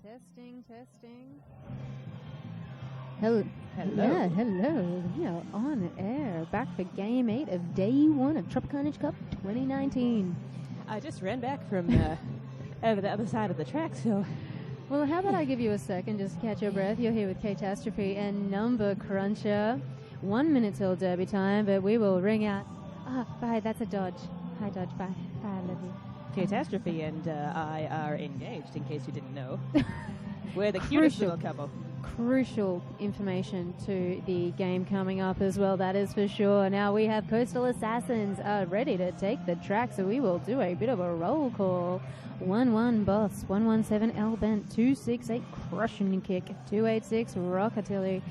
Testing, testing. Hello. Hello. Yeah, hello. We are on air. Back for Game 8 of Day 1 of Trop Cup 2019. I just ran back from over the other side of the track, so... Well, how about I give you a second just to catch your breath? You're here with Catastrophe and Number Cruncher. 1 minute till Derby time, but we will ring out. Bye, that's a Dodge. Hi, Dodge. Bye. Bye, I love you. Catastrophe and I are engaged, in case you didn't know. We're the cutest little couple. Crucial information to the game coming up as well, that is for sure. Now we have Coastal Assassins ready to take the track, so we will do a bit of a roll call. 1-1 Boss, 117 L Bent, 268 Crushing Kick, 286 Rock Artillery,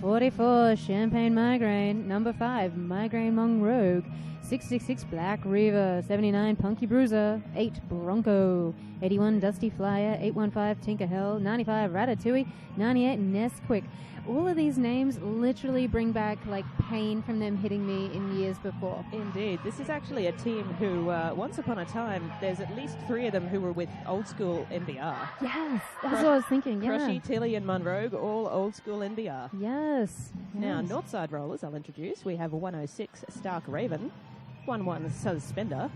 44 Champagne Migraine, number 5 Migraine Mong Rogue, 666 Black Reaver, 79 Punky Bruiser, 8 Bronco, 81 Dusty Flyer, 815 Tinker Hell, 95 Ratatouille, 98 Nesquik. All of these names literally bring back like pain from them hitting me in years before. Indeed. This is actually a team who, once upon a time, there's at least 3 of them who were with old school NBR. Yes, that's what I was thinking, yeah. Crushy, Tilly and Monroe, all old school NBR. Yes. Now, Northside rollers I'll introduce. We have 106 Stark Raven, 11 Suspender,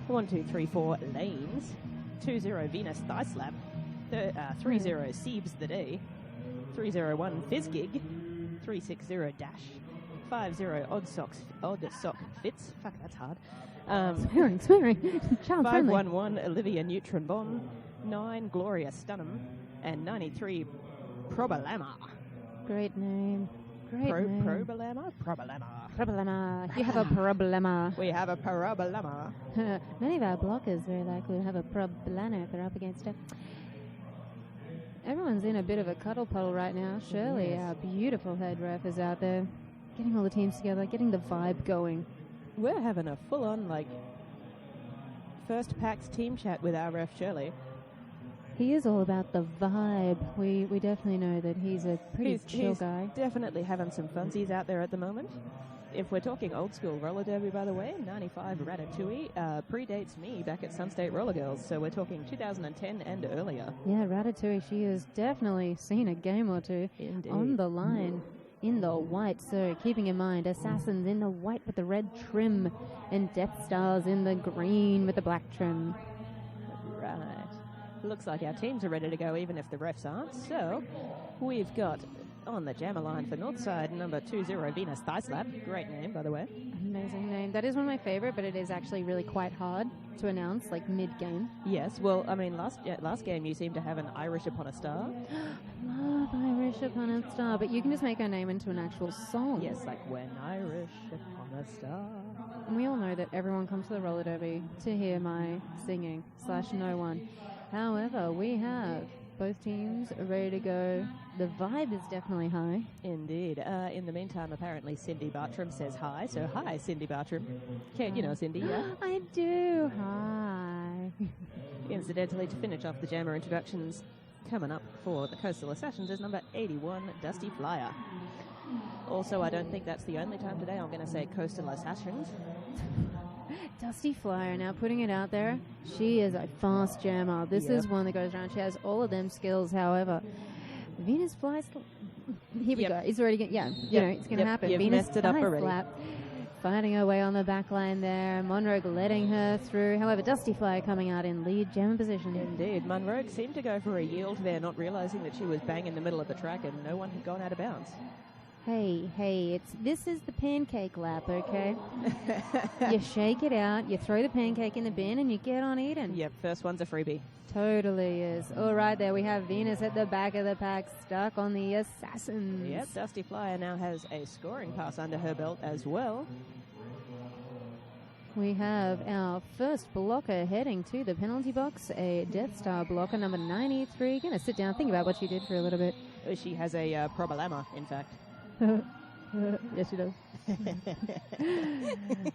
1234 Lanes, 20 Venus Thigh Slap, 30 Siebes the Day, 301 Fizzgig, 360 Dash, 50 Odd Sock Fits. Fuck, that's hard. Swearing. Child friendly. 511 Olivia Neutron Bomb, 9 Gloria Stunham, and 93 Probalama. Great name. Name. Probalama? Probalama. Problema. You have a problema. We have a Probalama. Many of our blockers very likely will have a problema if they're up against it. Everyone's in a bit of a cuddle puddle right now. Shirley, our beautiful head ref, is out there getting all the teams together, getting the vibe going. We're having a full-on, first PAX team chat with our ref, Shirley. He is all about the vibe. We definitely know that he's a pretty chill guy. Definitely having some funsies out there at the moment. If we're talking old school roller derby, by the way, 95 Ratatouille predates me back at Sun State Roller Girls, so we're talking 2010 and earlier. Yeah, Ratatouille, she has definitely seen a game or two. Indeed. On the line in the white, so keeping in mind Assassins in the white with the red trim and Death Stars in the green with the black trim. Right. Looks like our teams are ready to go, even if the refs aren't. So we've got on the jammer line for Northside, number 20 Venus Thigh Slap. Great name, by the way. Amazing name. That is one of my favorite, but it is actually really quite hard to announce, like mid-game. Yes, well, I mean, last game you seem to have an Irish upon a star. Love Irish upon a star, but you can just make her name into an actual song. Yes, like When Irish Upon a Star. And we all know that everyone comes to the roller derby to hear my singing / no one. However, we have both teams ready to go. The vibe is definitely high. Indeed. In the meantime, apparently Cindy Bartram says hi. So hi, Cindy Bartram. You know Cindy, yeah? I do. Hi. Incidentally, to finish off the jammer introductions, coming up for the Coastal Assassins is number 81, Dusty Flyer. Also, I don't think that's the only time today I'm going to say Coastal Assassins. Dusty Flyer, now putting it out there, she is a fast jammer. This is one that goes around. She has all of them skills, however. Venus Fly Slap. Here we go. It's already going you know, it's going to happen. You've Venus messed it up Fly already. Slap. Fighting her way on the back line there. Monroe letting her through. However, Dusty Flyer coming out in lead jammer position. Indeed. Monroe seemed to go for a yield there, not realizing that she was bang in the middle of the track and no one had gone out of bounds. Hey, this is the pancake lap, okay? You shake it out, you throw the pancake in the bin, and you get on eating. Yep, first one's a freebie. Totally is. All right, there we have Venus at the back of the pack, stuck on the Assassins. Yep, Dusty Flyer now has a scoring pass under her belt as well. We have our first blocker heading to the penalty box, a Death Star blocker, number 93. Gonna sit down, think about what she did for a little bit. She has a Probalama, in fact. Yes, she does.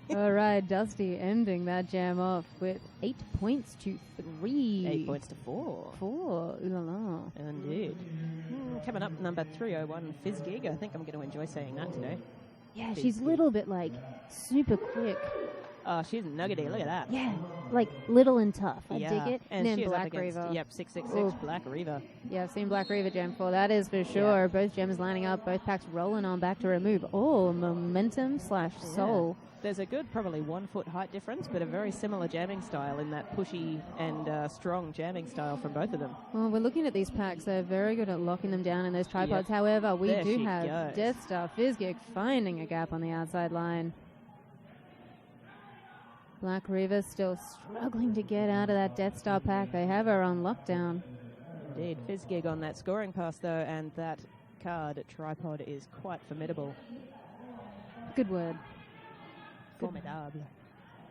All right, Dusty ending that jam off with 8 points to 3. 8 points to 4. 4. Ooh la la. Indeed. Coming up, number 301, Fizzgig. I think I'm going to enjoy saying that today. Yeah, she's a little bit like super quick. Oh, she's nuggety. Look at that. Yeah, like little and tough. I Yeah, dig it. and then she is up Black against, Reaver. yep, 666 Ooh. Black Reaver. Yeah, I've seen Black Reaver Gem 4. That is for sure. Both gems lining up. Both packs rolling on back to remove. Oh, momentum / soul. There's a good, probably 1 foot height difference, but a very similar jamming style in that pushy and strong jamming style from both of them. Well, we're looking at these packs. They're very good at locking them down in those tripods. However, we There do she have goes. Death Star Fizzgig finding a gap on the outside line. Black Reaver still struggling to get out of that Death Star pack. They have her on lockdown. Indeed, Fizzgig on that scoring pass, though, and that card tripod is quite formidable. Good word. Formidable.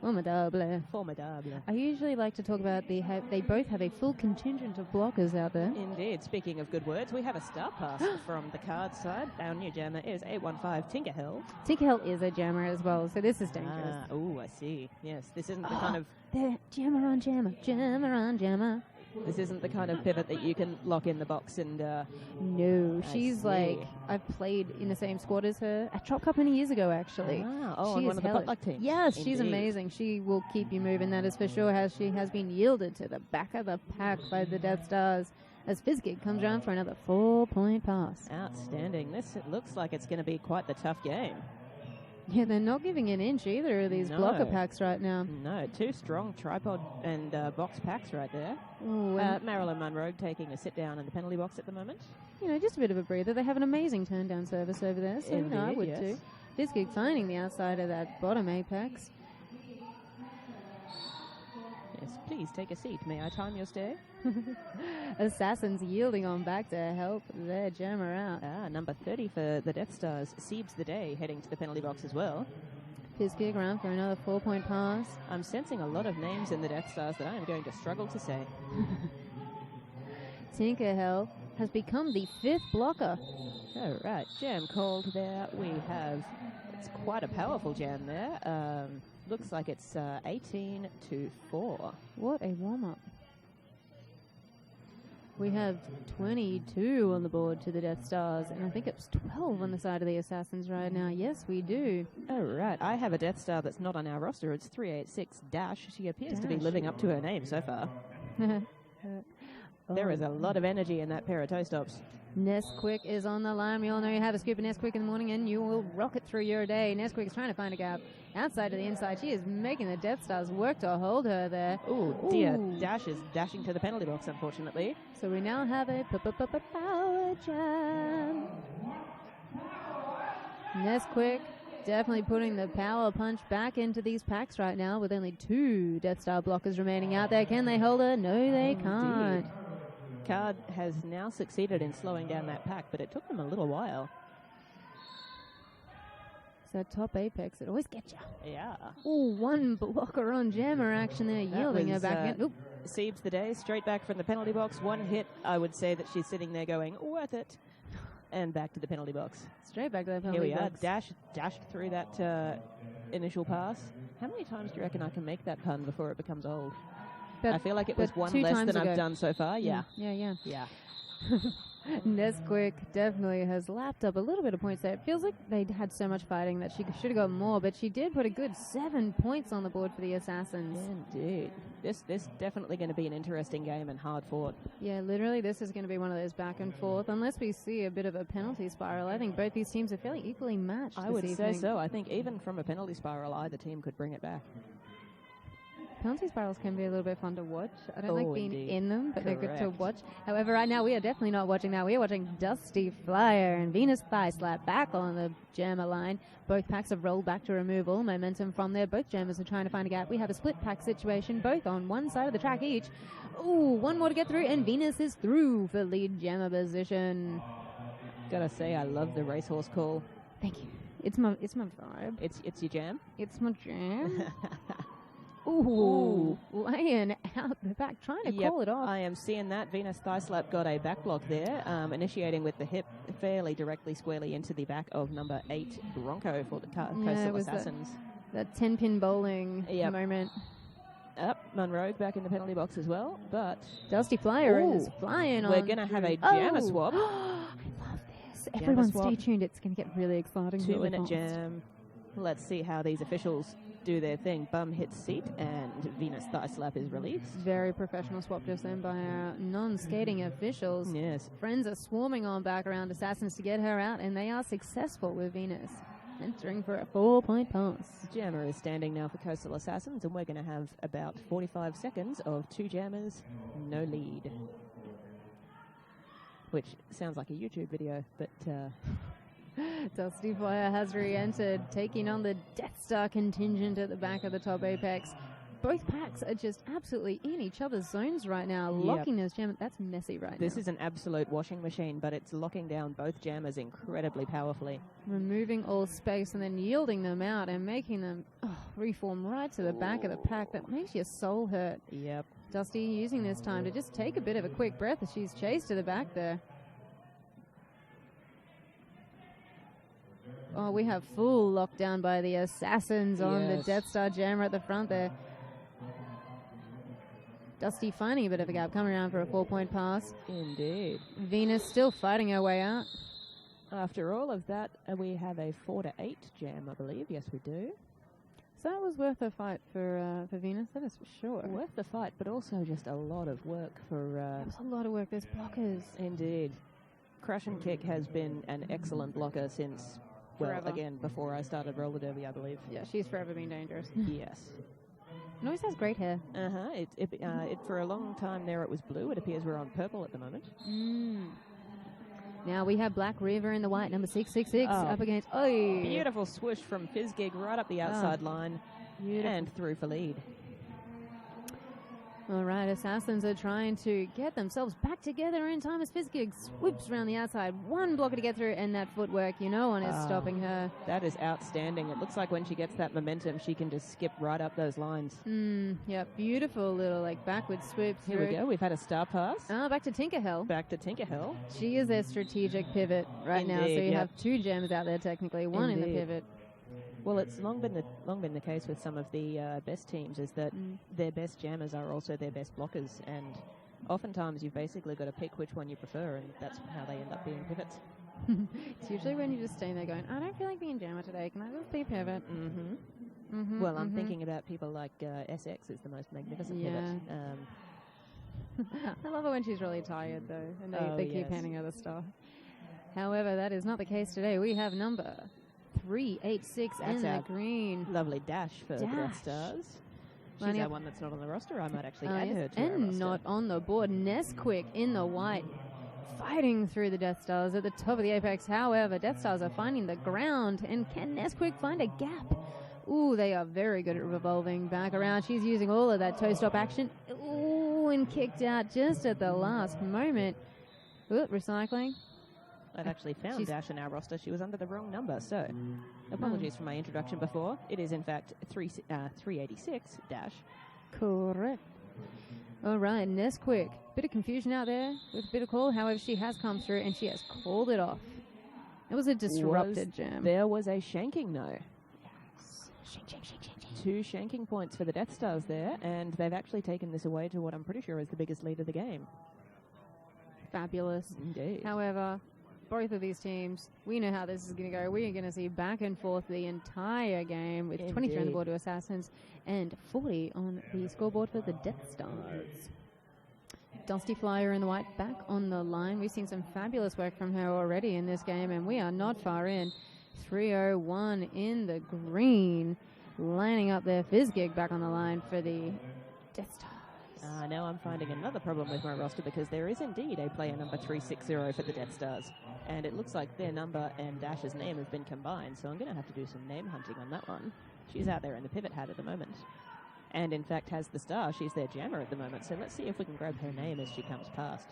Formidable. Formidable. I usually like to talk about they both have a full contingent of blockers out there. Indeed. Speaking of good words, we have a star pass from the card side. Our new jammer is 815 Tinkerhell. Tinkerhell is a jammer as well, so this is dangerous. Oh, I see. Yes, this isn't the kind of They're jammer on jammer, jammer on jammer. this isn't the kind of pivot that you can lock in the box and. No, I she's see. like, I've played in the same squad as her at Trop Cup many years ago, actually. On She one is of the hellish. potluck teams. Yes, she's Indeed. amazing. She will keep you moving, that is for sure. How she has been yielded to the back of the pack by the Death Stars as Fizzgig comes around for another 4-point pass. Outstanding. It looks like it's going to be quite the tough game. Yeah, they're not giving an inch either of these No. blocker packs right now. No, 2 strong tripod and box packs right there. Ooh, and, Marilyn Monroe taking a sit down in the penalty box at the moment. just a bit of a breather. They have an amazing turn down service over there, so I Indeed, would yes. too. Fizzgig finding the outside of that bottom apex. Yes, please take a seat. May I time your stay? Assassins yielding on back to help their jammer out. Number 30 for the Death Stars, Siebes the Day, heading to the penalty box as well. Fizzgig around for another 4-point pass. I'm sensing a lot of names in the Death Stars that I am going to struggle to say. Tinkerhell has become the 5th blocker. All right, jam called there. It's quite a powerful jam there. Looks like it's 18 to 4. What a warm-up. We have 22 on the board to the Death Stars, and I think it's 12 on the side of the Assassins right now. Yes, we do. All right, I have a Death Star that's not on our roster. It's 386 Dash. She appears to be living up to her name so far. There is a lot of energy in that pair of toe stops. Nesquik is on the line. We all know you have a scoop of Nesquik in the morning and you will rocket through your day. Nesquik is trying to find a gap outside to the inside. She is making the Death Stars work to hold her there. Oh dear, Dash is dashing to the penalty box, unfortunately. So we now have a power jam. Nesquik definitely putting the power punch back into these packs right now with only 2 Death Star blockers remaining out there. Can they hold her? No, they can't. Card has now succeeded in slowing down that pack, but it took them a little while. It's that top apex. It always gets you. Yeah. Ooh, 1 blocker on jammer action there, yielding her was, back again. Oop. Siebes the Day, straight back from the penalty box. 1 hit, I would say that she's sitting there going, worth it. And back to the penalty box. Straight back to the Here penalty we are. box. Dashed through that initial pass. How many times do you reckon I can make that pun before it becomes old? I feel like it was 1 2 less times than ago. I've done so far. Yeah. Yeah. Yeah. Nesquik definitely has lapped up a little bit of points there. It feels like they had so much fighting that she should have got more, but she did put a good 7 points on the board for the Assassins. Indeed. This definitely going to be an interesting game and hard fought. Yeah, literally this is going to be one of those back and forth. Unless we see a bit of a penalty spiral, I think both these teams are fairly equally matched I this would say evening. so. I think even from a penalty spiral, either team could bring it back. Penalty spirals can be a little bit fun to watch. I don't like being indeed. in them, but they're good to Correct. watch. However, right now we are definitely not watching that. We are watching Dusty Flyer and Venus Thigh Slap back on the jammer line. Both packs have rolled back to remove all momentum from there. Both jammers are trying to find a gap. We have a split pack situation, both on one side of the track each. Ooh, 1 more to get through, and Venus is through for lead jammer position. Gotta say, I love the racehorse call. Thank you. It's my vibe. It's your jam. It's my jam. Ooh, laying out the back, trying to call it off. I am seeing that. Venus Thigh Slap got a back block there, initiating with the hip fairly directly squarely into the back of number 8 Bronco for the Coastal was Assassins. That 10-pin bowling moment. Up, Monroe's back in the penalty box as well, but Dusty Flyer Ooh, is flying on. we're going to have a jammer swap. I love this. Everyone swap. stay tuned. It's going to get really exciting. 2-minute really fast. jam. Let's see how these officials do their thing. Bum hits seat, and Venus thigh slap is released. Very professional swap just then by our non-skating officials. Yes. Friends are swarming on back around Assassins to get her out, and they are successful with Venus entering for a 4-point pass. Jammer is standing now for Coastal Assassins, and we're going to have about 45 seconds of 2 jammers, no lead. Which sounds like a YouTube video, but... Dusty Fire has re-entered, taking on the Death Star contingent at the back of the top apex. Both packs are just absolutely in each other's zones right now, locking those jammers. That's messy right now. This is an absolute washing machine, but it's locking down both jammers incredibly powerfully. Removing all space and then yielding them out and making them reform right to the back of the pack. That makes your soul hurt. Yep. Dusty using this time to just take a bit of a quick breath as she's chased to the back there. Oh, we have full lockdown by the Assassins on the Death Star jammer at the front there. Dusty finding a bit of a gap, coming around for a 4-point pass. Indeed. Venus still fighting her way out. After all of that, we have a 4-8 jam, I believe. Yes, we do. So that was worth a fight for Venus, that is for sure. Worth the fight, but also just a lot of work for... It was a lot of work, those blockers. Indeed. Crush and Kick has been an excellent blocker since... Well, Forever. Again, before I started roller derby, I believe. Yeah, she's forever been dangerous. Yes. And always has great hair. It for a long time there it was blue. It appears we're on purple at the moment. Now we have Black River in the white, number 666, up against... Oh! Beautiful swoosh from Fizzgig right up the outside line. Beautiful. And through for lead. All right, Assassins are trying to get themselves back together in time as Fizzgig swoops around the outside. One blocker to get through, and that footwork, no one is stopping her. That is outstanding. It looks like when she gets that momentum, she can just skip right up those lines. Yeah, beautiful little backward swoop through. Here we go. We've had a star pass. Back to Tinkerhell. Back to Tinkerhell. She is their strategic pivot right now, so you have 2 gems out there technically, one in the pivot. Well, it's long been the case with some of the best teams is that their best jammers are also their best blockers, and oftentimes you've basically got to pick which one you prefer, and that's how they end up being pivots. It's usually when you're just staying there going, I don't feel like being jammer today, can I just be pivot? Well, I'm thinking about people like SX is the most magnificent pivot. I love it when she's really tired, though, and they keep handing her the stuff. However, that is not the case today. We have number 386 in the green. Lovely dash for the Death Stars. She's our one that's not on the roster. I might actually add her to our roster. And not on the board. Nesquik in the white, fighting through the Death Stars at the top of the apex. However, Death Stars are finding the ground, and can Nesquik find a gap? Ooh, they are very good at revolving back around. She's using all of that toe stop action. Ooh, and kicked out just at the last moment. Ooh, recycling. I've actually found Dash in our roster. She was under the wrong number, so apologies for my introduction before. It is, in fact, 386 Dash. Correct. All right, Nesquik. Bit of confusion out there with a bit of call. However, she has come through, and she has called it off. It was a disrupted jam. There was a shanking, though. Yes. Shank. 2 shanking points for the Death Stars there, and they've actually taken this away to what I'm pretty sure is the biggest lead of the game. Fabulous. Indeed. However... both of these teams, we know how this is going to go. We are going to see back and forth the entire game with 23 on the board to Assassins and 40 on the scoreboard for the Death Stars. Dusty Flyer in the white back on the line. We've seen some fabulous work from her already in this game, and we are not far in. 301 in the green, lining up there. Fizzgig back on the line for the Death Stars. Now I'm finding another problem with my roster because there is indeed a player number 360 for the Death Stars. And it looks like their number and Dash's name have been combined, so I'm going to have to do some name hunting on that one. She's out there in the pivot hat at the moment. And in fact has the star. She's their jammer at the moment, so let's see if we can grab her name as she comes past.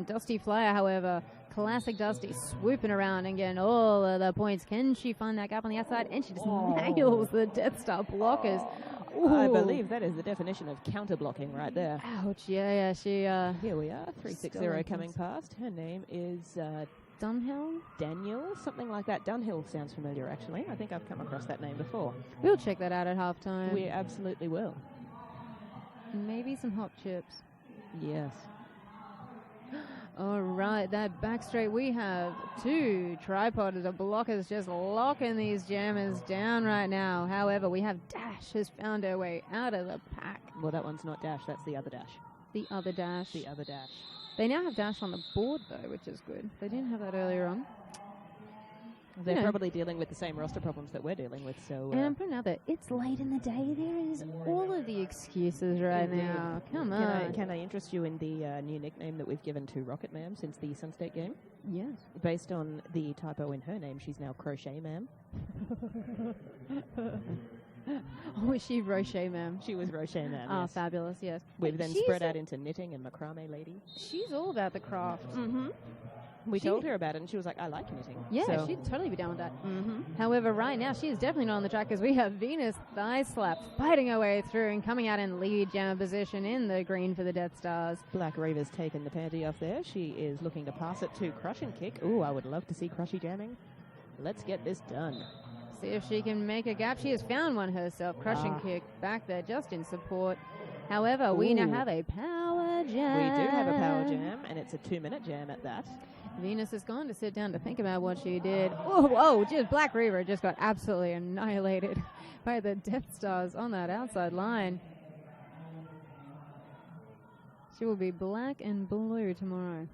Dusty Flyer, however, classic Dusty, swooping around and getting all of the points. Can she find that gap on the outside? And she just nails the Death Star blockers. Ooh. I believe that is the definition of counter-blocking right there. Ouch, yeah, she... Here we are, 360 coming past. Her name is... Dunhill? Daniel, something like that. Dunhill sounds familiar, actually. I think I've come across that name before. We'll check that out at halftime. We absolutely will. Maybe some hot chips. Yes. All right, that back straight, we have 2 tripods of blockers just locking these jammers down right now. However, we have Dash has found her way out of the pack. Well, that one's not Dash, that's the other Dash. The other Dash. The other Dash. They now have Dash on the board, though, which is good. They didn't have that earlier on. They're probably dealing with the same roster problems that we're dealing with, so... And I'm putting out there, it's late in the day. There is all of the excuses right now. Come on. Can I interest you in the new nickname that we've given to Rocket Ma'am since the Sun State game? Yes. Based on the typo in her name, she's now Crochet Ma'am. Oh, is she Rocher, ma'am? She was Rocher Ma'am, Oh, yes. fabulous, yes. We've then spread out into knitting and macrame lady. She's all about the craft. Mm-hmm. We told her about it, and she was like, I like knitting. Yeah, so. she'd totally be down with that. Mm-hmm. However, right now, she is definitely not on the track because we have Venus Thigh Slap fighting her way through and coming out in lead jammer position in the green for the Death Stars. Black Reaver's taken the panty off there. She is looking to pass it to Crush and Kick. Ooh, I would love to see Crushy jamming. Let's get this done. See if she can make a gap. She has found one herself. Crush and Kick back there just in support. However, we now have a power jam. We do have a power jam, and it's a 2-minute jam at that. Venus has gone to sit down to think about what she did. Whoa, just Black Reaver just got absolutely annihilated by the Death Stars on that outside line. She will be black and blue tomorrow.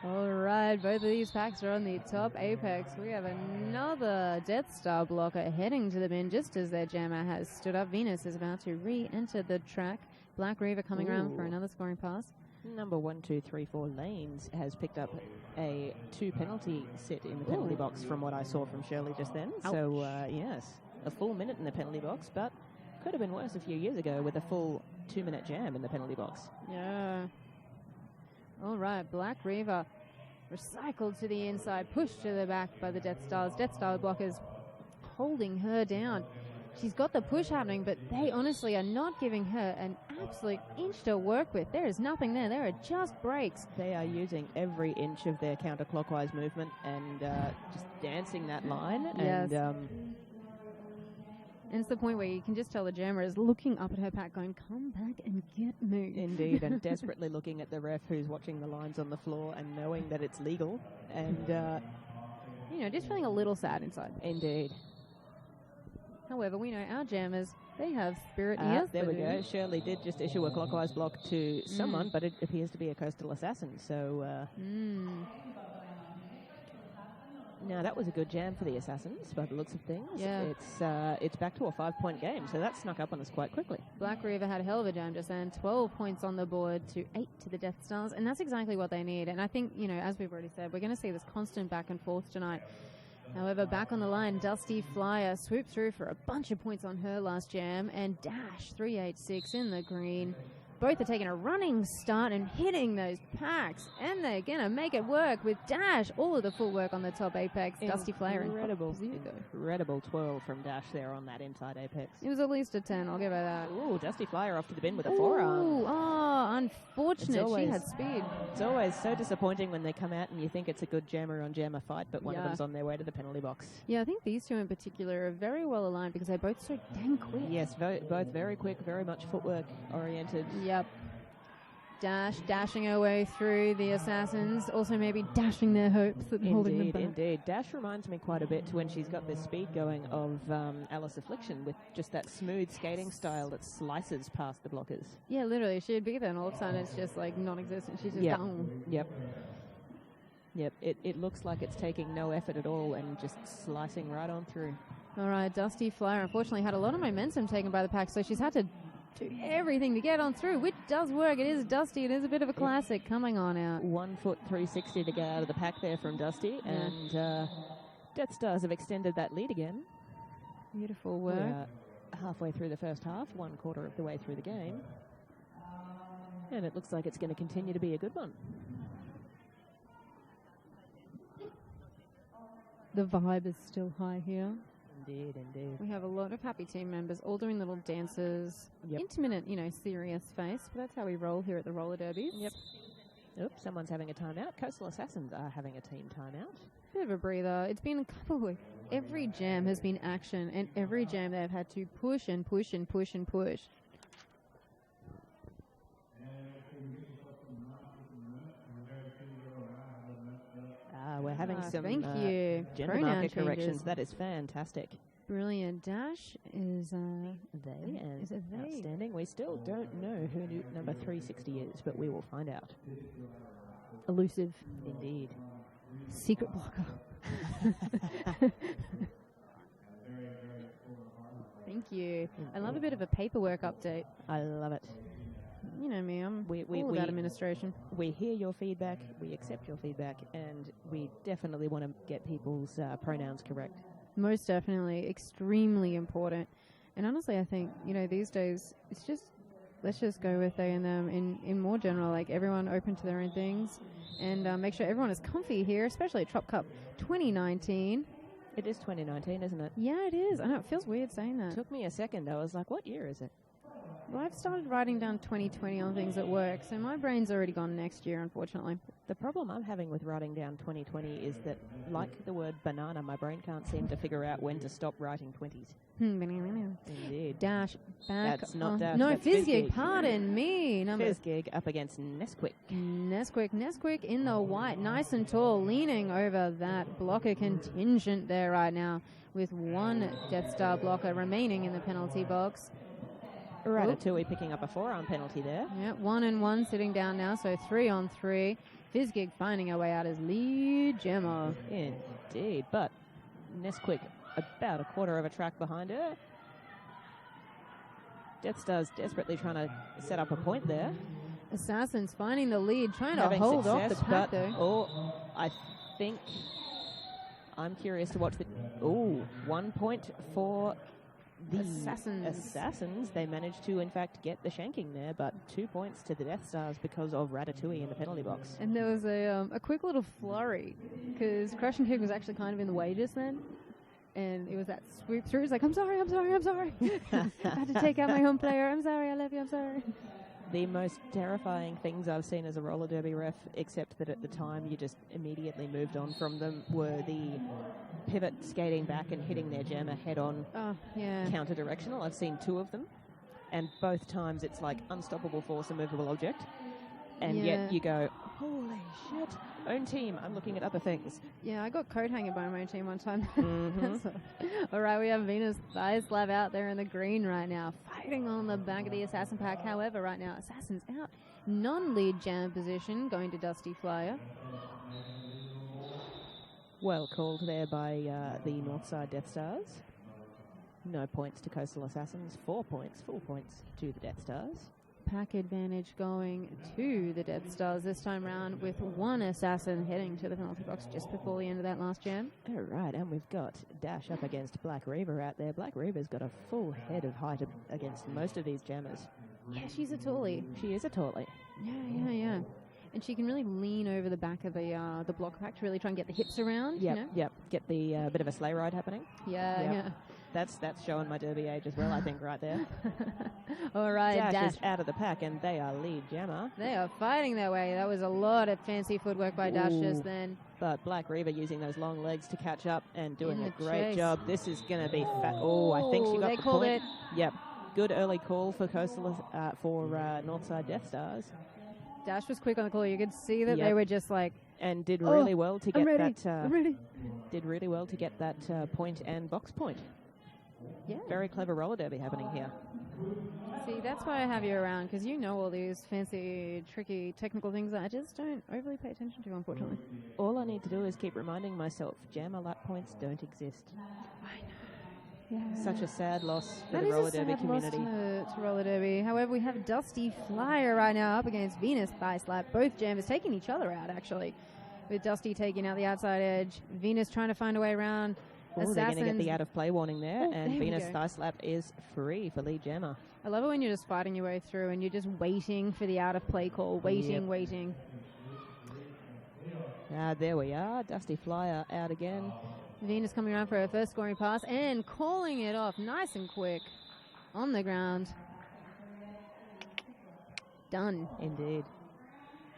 All right, both of these packs are on the top apex. We have another Death Star blocker heading to the bin just as their jammer has stood up. Venus is about to re-enter the track. Black Reaver coming around for another scoring pass. Number 1, 2, 3, 4 Lanes has picked up a 2 penalty sit in the penalty box from what I saw from Shirley just then. Ouch. So, yes, a full minute in the penalty box, but could have been worse a few years ago with a full 2-minute jam in the penalty box. Yeah. All right, Black Reaver recycled to the inside, pushed to the back by the Death Stars. Death Star blockers holding her down. She's got the push happening, but they honestly are not giving her an absolute inch to work with. There is nothing there. There are just breaks. They are using every inch of their counterclockwise movement and just dancing that line. Yes. And it's the point where you can just tell the jammer is looking up at her pack going, come back and get moved. Indeed, and desperately looking at the ref who's watching the lines on the floor and knowing that it's legal. And, just feeling a little sad inside. Indeed. However, we know our jammers, they have spirit. Yes, there we go. Shirley did just issue a clockwise block to someone, but it appears to be a coastal assassin. So, now that was a good jam for the assassins by the looks of things. Yeah. It's back to a 5-point game, so that snuck up on us quite quickly. Black Reaver had a hell of a jam just then. 12 points on the board to 8 to the Death Stars, and that's exactly what they need. And I think, as we've already said, we're going to see this constant back and forth tonight. However, back on the line, Dusty Flyer swooped through for a bunch of points on her last jam, and Dash 386 in the green. Both are taking a running start and hitting those packs, and they're going to make it work with Dash. All of the full work on the top apex. Dusty Flyer Incredible 12 from Dash there on that inside apex. It was at least a 10, I'll give her that. Ooh, Dusty Flyer off to the bin with a forearm. Unfortunate. She had speed. It's always so disappointing when they come out and you think it's a good jammer on jammer fight, but one of them's on their way to the penalty box. Yeah, I think these two in particular are very well aligned because they're both so dang quick. Yes, both very quick, very much footwork oriented. Yep. Dash dashing her way through the assassins, also maybe dashing their hopes and holding them back. Indeed. Dash reminds me quite a bit to when she's got this speed going of Alice Affliction with just that smooth skating style that slices past the blockers. Yeah, literally. She'd be there and all of a sudden it's just like non-existent. She's just down. Yep. It looks like it's taking no effort at all and just slicing right on through. All right, Dusty Flyer unfortunately had a lot of momentum taken by the pack, so she's had to do everything to get on through, which does work. It is Dusty. It is a bit of a classic coming on out. 1 foot 360 to get out of the pack there from Dusty, and Death Stars have extended that lead again. Beautiful work. We're halfway through the first half, 1/4 of the way through the game, and it looks like it's going to continue to be a good one. The vibe is still high here. Indeed. We have a lot of happy team members all doing little dances. Yep. Intermittent, serious face, but that's how we roll here at the roller derbies. Yep. Oops, someone's having a timeout. Coastal Assassins are having a team timeout. Bit of a breather. It's been a couple of weeks. Every jam has been action, and every jam they've had to push and push and push and push. we're having some thank you. gender Pronoun marker changes. corrections. That is fantastic. Brilliant. Dash is They and is it they? outstanding. We still don't know who number 360 is, but we will find out. Elusive. Indeed. Secret blocker. Thank you. I love a bit of a paperwork update. I love it. You know me, I'm We all about administration. We hear your feedback, we accept your feedback, and we definitely want to get people's pronouns correct. Most definitely. Extremely important. And honestly, I think, these days, it's just, let's just go with they and them in more general, like everyone open to their own things and make sure everyone is comfy here, especially at Trop Cup 2019. It is 2019, isn't it? Yeah, it is. I know, it feels weird saying that. Took me a second. I was like, what year is it? Well, I've started writing down 2020 on things at work, so my brain's already gone next year, unfortunately. The problem I'm having with writing down 2020 is that, like the word banana, my brain can't seem to figure out when to stop writing 20s. Indeed. Dash back. That's not Dash. No, that's Fizzgig, pardon me. Fizzgig up against Nesquik. Nesquik in the white, nice and tall, leaning over that blocker contingent there right now, with one Death Star blocker remaining in the penalty box. Ratatouille picking up a forearm penalty there. Yeah, 1-1 sitting down now, so 3-on-3. Fizzgig finding her way out as lead gemmer. Indeed, but Nesquik about a quarter of a track behind her. Death Star's desperately trying to set up a point there. Assassins finding the lead, trying to Having hold off success, the pack though. Oh, I think I'm curious to watch the... Oh, 1 point for the Assassins. They managed to, in fact, get the shanking there, but 2 points to the Death Stars because of Ratatouille in the penalty box. And there was a quick little flurry, because Crush and Kick was actually kind of in the way just then. And it was that swoop through. It's like, I'm sorry. I had to take out my home player. I'm sorry, I love you, I'm sorry. The most terrifying things I've seen as a roller derby ref, except that at the time you just immediately moved on from them, were the pivot skating back and hitting their jammer head on counter-directional. I've seen 2 of them, and both times it's like unstoppable force, a movable object. And yet you go, holy shit, own team, I'm looking at other things. Yeah, I got coat hanging by my own team one time. Mm-hmm. All right, we have Venus Thigh Slab out there in the green right now, fighting on the back of the Assassin pack. However, right now, Assassin's out. Non-lead jam position, going to Dusty Flyer. Well called there by the Northside Death Stars. No points to Coastal Assassins, 4 points, full points to the Death Stars. Pack advantage going to the Death Stars this time round, with one Assassin heading to the penalty box just before the end of that last jam. All right, and we've got Dash up against Black Reaver out there. Black Reaver's got a full head of height against most of these jammers. Yeah, she's a tallie. She is a tallie. Yeah. And she can really lean over the back of the block pack to really try and get the hips around. Yep. Get the bit of a sleigh ride happening. Yeah. That's showing my derby age as well, I think, right there. All right, Dash is out of the pack, and they are lead jammer. They are fighting their way. That was a lot of fancy footwork by Dash just then. But Black Reaver using those long legs to catch up and doing a great chase. job. This is going to be fat. Oh, I think she got they the called point. it. Yep. Good early call for Coastal Northside Death Stars. Dash was quick on the call. You could see that they were just like... And did really well to get I'm ready. Did really well to get that point and box point. Yeah. Very clever roller derby happening here. See, that's why I have you around, because you know all these fancy, tricky, technical things that I just don't overly pay attention to, unfortunately. All I need to do is keep reminding myself, jammer lap points don't exist. I know. Yeah. Such a sad loss for That the is roller a sad derby community. loss to roller derby. However, we have Dusty Flyer right now up against Venus Thigh Slap. Both jammers taking each other out, actually, with Dusty taking out the outside edge. Venus trying to find a way around. Oh, they're going to get the out-of-play warning there, and there Venus Thigh Slap is free for lead jammer. I love it when you're just fighting your way through and you're just waiting for the out-of-play call. Waiting. There we are. Dusty Flyer out again. Venus coming around for her first scoring pass and calling it off nice and quick on the ground. Done. Indeed.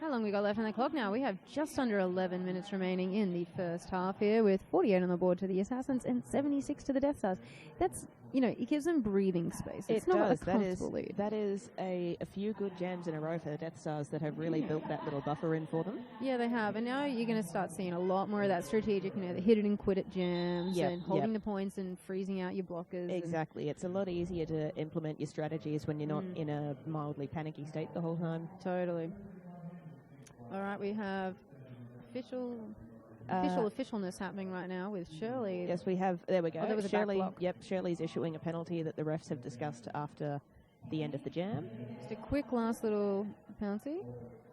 How long we got left on the clock now? We have just under 11 minutes remaining in the first half here, with 48 on the board to the Assassins and 76 to the Death Stars. That's, it gives them breathing space. It's not a comfortable lead. That is a few good jams in a row for the Death Stars that have really built that little buffer in for them. Yeah, they have. And now you're going to start seeing a lot more of that strategic, the hit it and quit it jams and holding the points and freezing out your blockers. Exactly. It's a lot easier to implement your strategies when you're not in a mildly panicky state the whole time. Totally. All right, we have officialness happening right now with Shirley. Yes, we have. There we go. There was Shirley. a back block. Yep, Shirley's issuing a penalty that the refs have discussed after the end of the jam. Just a quick last little penalty.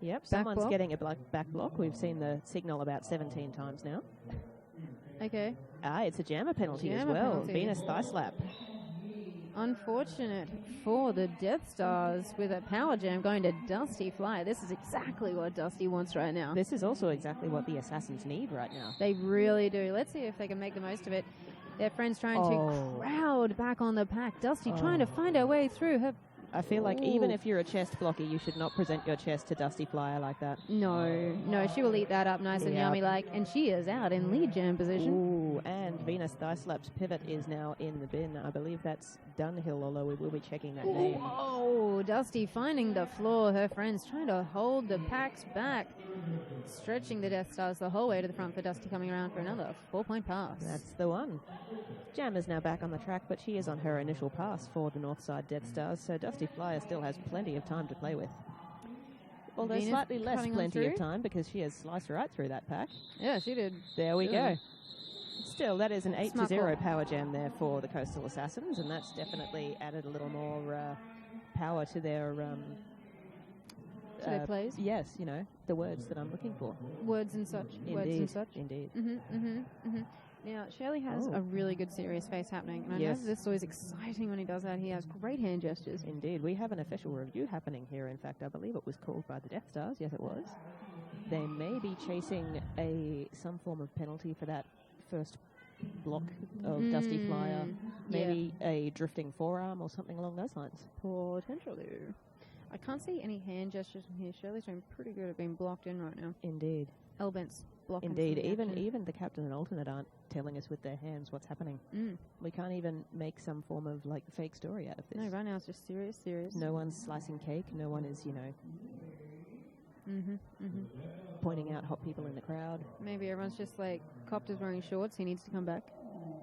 Yep, someone's getting a back block. We've seen the signal about 17 times now. Okay. It's a jammer penalty as well. Penalty. Venus thigh slap. Unfortunate for the Death Stars with a power jam going to Dusty Fly. This is exactly what Dusty wants right now. This is also exactly what the Assassins need right now. They really do. Let's see if they can make the most of it. Their friends trying to crowd back on the pack. Dusty trying to find her way through her. I feel like even if you're a chest blocker, you should not present your chest to Dusty Flyer like that. No, she will eat that up nice and yummy-like, and she is out in lead jam position. Ooh, and Venus Thigh Slap's pivot is now in the bin. I believe that's Dunhill, although we will be checking that name. Oh, Dusty finding the floor. Her friends trying to hold the packs back, stretching the Death Stars the whole way to the front for Dusty coming around for another 4-point pass. That's the one. Jam is now back on the track, but she is on her initial pass for the Northside Death Stars, so Dusty Flyer still has plenty of time to play with. Although Venus slightly less plenty of through. time because she has sliced right through that pack. Yeah, she did. There we go. Still, that is an 8-0 Smart power jam there for the Coastal Assassins, and that's definitely added a little more power to their plays? Yes, the words that I'm looking for. Words and such. Indeed. Words and such. Indeed. Now, Shirley has a really good serious face happening, and I know this is always exciting when he does that. He has great hand gestures. Indeed. We have an official review happening here. In fact, I believe it was called by the Death Stars. Yes, it was. They may be chasing some form of penalty for that first block of Dusty Flyer. Maybe a drifting forearm or something along those lines. Potentially. I can't see any hand gestures from here. Shirley's doing pretty good at being blocked in right now. Indeed. Elbent's blocking. Indeed. Even the captain and alternate aren't telling us with their hands what's happening. We can't even make some form of fake story out of this. No, right now it's just serious. No one's slicing cake. No one is, pointing out hot people in the crowd. Maybe everyone's just like, Copter's wearing shorts. He needs to come back.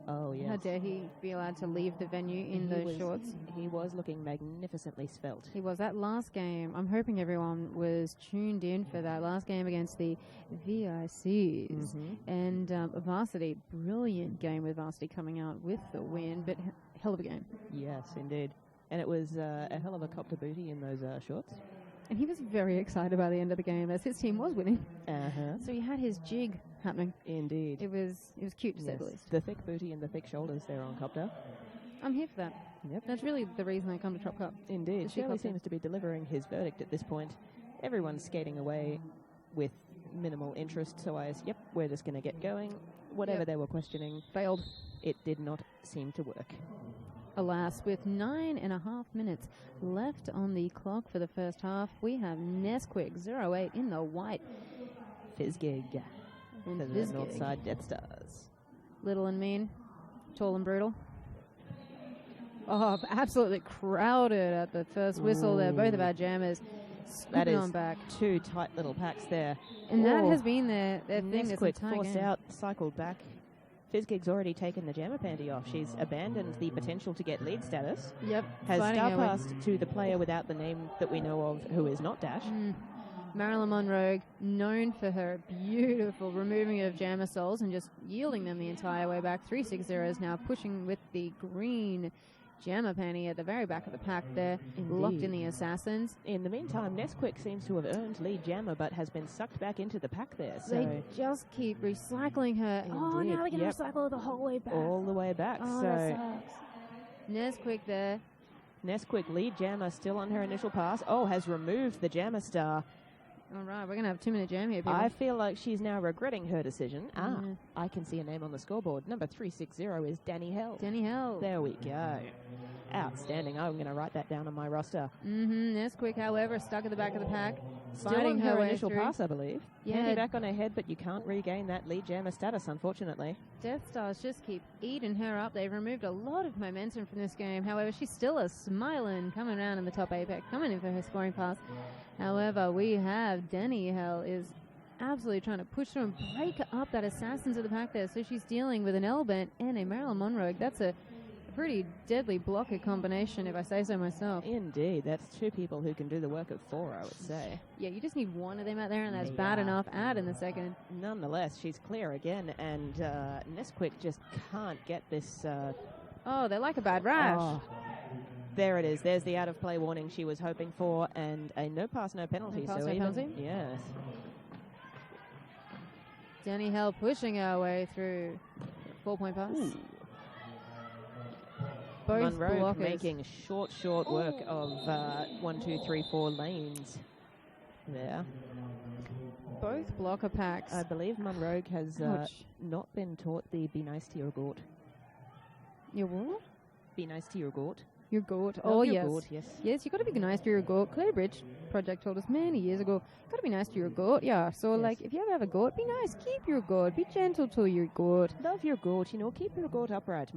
Oh, yes. How dare he be allowed to leave the venue in those shorts? He was looking magnificently svelte. He was. That last game, I'm hoping everyone was tuned in for that last game against the VICs. And Varsity, brilliant game with Varsity coming out with the win, but hell of a game. Yes, indeed. And it was a hell of a Copter booty in those shorts. And he was very excited by the end of the game as his team was winning. So he had his jig happening. Indeed. It was cute to say the least. The thick booty and the thick shoulders there on Copter. I'm here for that. Yep. That's really the reason I come to Trop Cup. Indeed. Shirley seems to be delivering his verdict at this point. Everyone's skating away with minimal interest, so we're just going to get going. Whatever they were questioning. Failed. It did not seem to work. Alas, with 9.5 minutes left on the clock for the first half, we have Nesquik 08 in the white. Fizzgig for the Fizzgig. Northside Death Stars. Little and mean, tall and brutal. Oh, absolutely crowded at the first whistle there. Both of our jammers scooping on back. Two tight little packs there. And that has been their thing this Nesquik entire forced game. out, cycled back. Fizzgig's already taken the jammer panty off. She's abandoned the potential to get lead status. Yep. Has fighting star her way. passed to the player without the name that we know of, who is not Dash. Marilyn Monroe, known for her beautiful removing of jammer souls and just yielding them the entire way back. 3-6-0 is now pushing with the green jammer panty at the very back of the pack there, locked in the Assassins. In the meantime, Nesquik seems to have earned lead jammer, but has been sucked back into the pack there. So They just keep recycling her. Oh, now they're going to recycle her the whole way back. All the way back. Oh, so that sucks. Nesquik there. Nesquik, lead jammer, still on her initial pass. Oh, has removed the jammer star. All right, we're going to have a 2-minute jam here, people. I feel like she's now regretting her decision. I can see a name on the scoreboard. Number 360 is Danny Hell. Danny Hell. There we go. Outstanding. I'm going to write that down on my roster. Nesquik, however, stuck at the back of the pack. Fighting on her her way initial through. pass, I believe. Yeah. Handy back on her head, but you can't regain that lead jammer status, unfortunately. Death Stars just keep eating her up. They've removed a lot of momentum from this game. However, she's still a smiling coming around in the top apex, coming in for her scoring pass. However, we have Denny Hell is absolutely trying to push through and break up that Assassins of the pack there. So she's dealing with an Elbent and a Marilyn Monroe. That's a pretty deadly blocker combination, if I say so myself. Indeed, that's two people who can do the work of four, I would say. Yeah, you just need one of them out there, and that's bad enough. Add in the second. Nonetheless, she's clear again, and Nesquik just can't get this. Oh, they're like a bad rash. Oh. There it is. There's the out-of-play warning she was hoping for, and a no pass, no penalty. No pass, so no even, penalty? yes. Denny Hell pushing our way through 4-point pass. Ooh. Both Monroe blockers. making short work of 1, 2, 3, 4 lanes there. Both blocker packs. I believe Monroe has Ouch. not been taught the be nice to your gort. Your what? Be nice to your gort. Your goat. Love Oh, your yes. gort, yes. Yes, you got to be nice to your goat. Claire Bridge Project told us many years ago, got to be nice to your goat. Yeah, so Yes. like if you ever have a goat, be nice. Keep your goat. Be gentle to your goat. Love your gort, you know, keep your gort upright.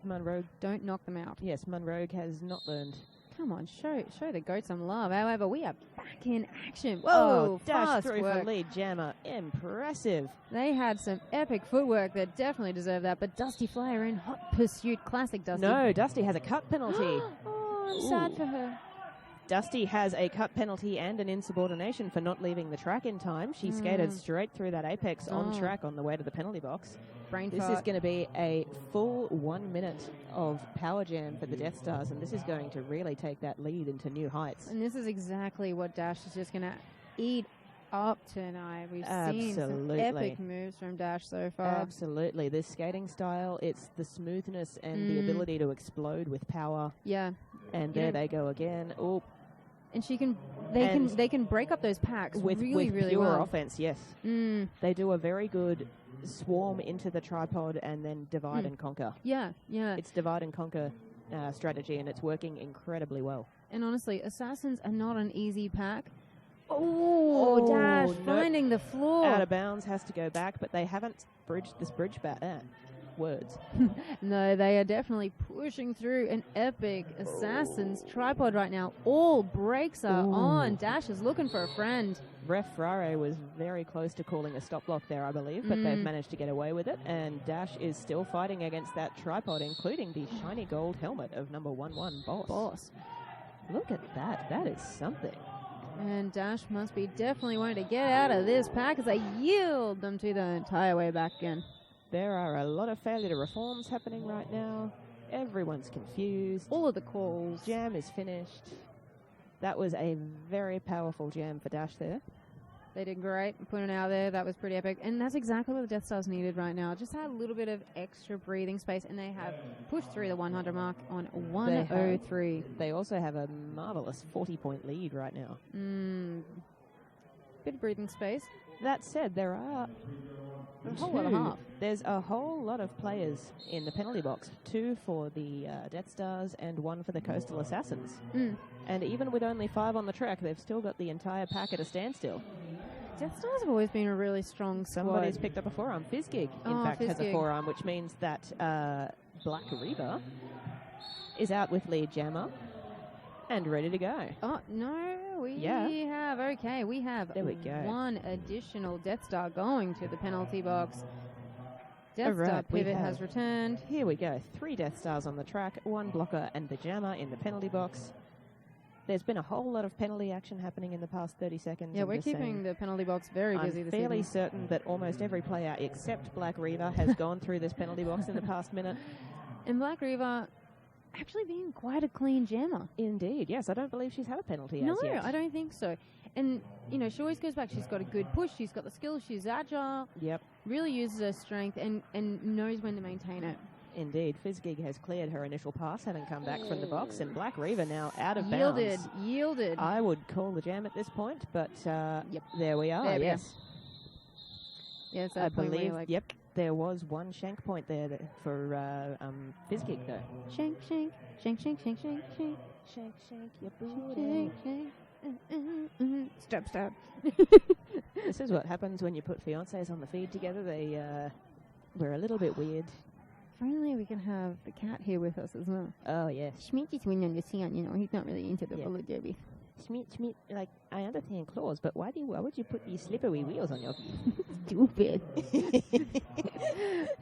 Monroe, Don't knock them out. yes, Monroe has not learned. Come on, show the goat some love. However, we are back in action. Whoa, Whoa, dash fast through work. for lead jammer. Impressive. They had some epic footwork that definitely deserved that, but Dusty Flyer in hot pursuit. Classic Dusty. No, Dusty has a cut penalty. Oh, I'm sad Ooh. for her. Dusty has a cut penalty and an insubordination for not leaving the track in time. She skated straight through that apex on track on the way to the penalty box. Brain This fart. is going to be a full 1 minute of power jam for the Death Stars, and this is going to really take that lead into new heights. And this is exactly what Dash is just going to eat up tonight. We've seen some Absolutely. epic moves from Dash so far. Absolutely. This skating style, it's the smoothness and the ability to explode with power. Yeah. And You there know- they go again. Oh, And And they can break up those packs with really pure well. offense, yes. Mm, They do a very good swarm into the tripod and then divide and conquer. yeah, yeah. It's divide and conquer strategy, and it's working incredibly well. And honestly, Assassins are not an easy pack. Oh, Dash nope. finding the floor. Out of bounds, has to go back, but they haven't bridged this bridge back. Words. No, they are definitely pushing through an epic Assassin's tripod right now. All brakes are on. Dash is looking for a friend. Ref Frare was very close to calling a stop block there, I believe, but they've managed to get away with it. And Dash is still fighting against that tripod, including the shiny gold helmet of number 11 Boss. Look at that. That is something. And Dash must be definitely wanting to get out of this pack as they yield them to the entire way back again. There are a lot of failure to reforms happening right now. Everyone's confused. All of the calls. Jam is finished. That was a very powerful jam for Dash there. They did great putting it out there. That was pretty epic. And that's exactly what the Death Stars needed right now. Just had a little bit of extra breathing space, and they have pushed through the 100 mark on 103. They also have a marvelous 40-point lead right now. Bit of breathing space. That said, there are A whole lot of half. There's a whole lot of players in the penalty box. 2 for the Death Stars and 1 for the Coastal Assassins. And even with only 5 on the track, they've still got the entire pack at a standstill. Death Stars have always been a really strong squad. Somebody's picked up a forearm. Fizzgig, in fact, has a Fizzgig. forearm, which means that Black Reaver is out with lead jammer and ready to go. Oh, no, we have, okay, we have There we go. 1 additional Death Star going to the penalty box. Death Star Alright, we pivot have- has returned. Here we go. 3 Death Stars on the track, 1 blocker and the jammer in the penalty box. There's been a whole lot of penalty action happening in the past 30 seconds. Yeah, I'm we're just keeping saying. the penalty box very busy I'm this fairly evening. certain that almost every player except Black Reaver has gone through this penalty box in the past minute. And Black Reaver actually being quite a clean jammer. Indeed, yes. I don't believe she's had a penalty No, as yet. I don't think so. And, you know, she always goes back. She's got a good push. She's got the skills. She's agile. Yep, Really uses her strength and knows when to maintain it. indeed. Fizzgig has cleared her initial pass, having come back from the box, and Black Reaver now out of Yielded. bounds. I would call the jam at this point, but there we are, There we go. yes. Yeah, it's I that point where believe, you're like, yep, there was 1 shank point there for Fizzgig, though. shank, shank, shank, shank, shank, shank, shank, Shank, shank, your shank, shank. Stop. This is what happens when you put fiancés on the feed together. We're a little bit weird. If only we can have the cat here with us as well. Oh, yes. Schmidt is winning the scene, he's not really into the roller derby. Schmidt, like, I understand claws, but why would you put these slippery wheels on your feet? Stupid.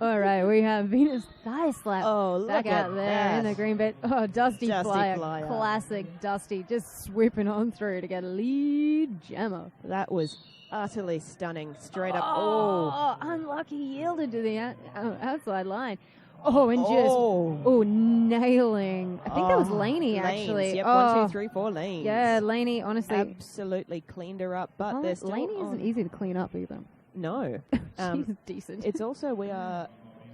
All right, we have Venus Thigh Slap back out there in the green bit. Oh, Dusty Flyer. Classic Dusty, just sweeping on through to get a lead jammer. That was utterly stunning. Straight up. Oh, unlucky, yielded to the outside line. Oh, and just nailing. I think that was Laney, actually. Yep, 1, 2, 3, 4 lanes. Yeah, Laney, honestly. Absolutely cleaned her up, but there's still Laney isn't easy to clean up either. No. She's decent. It's also, we are...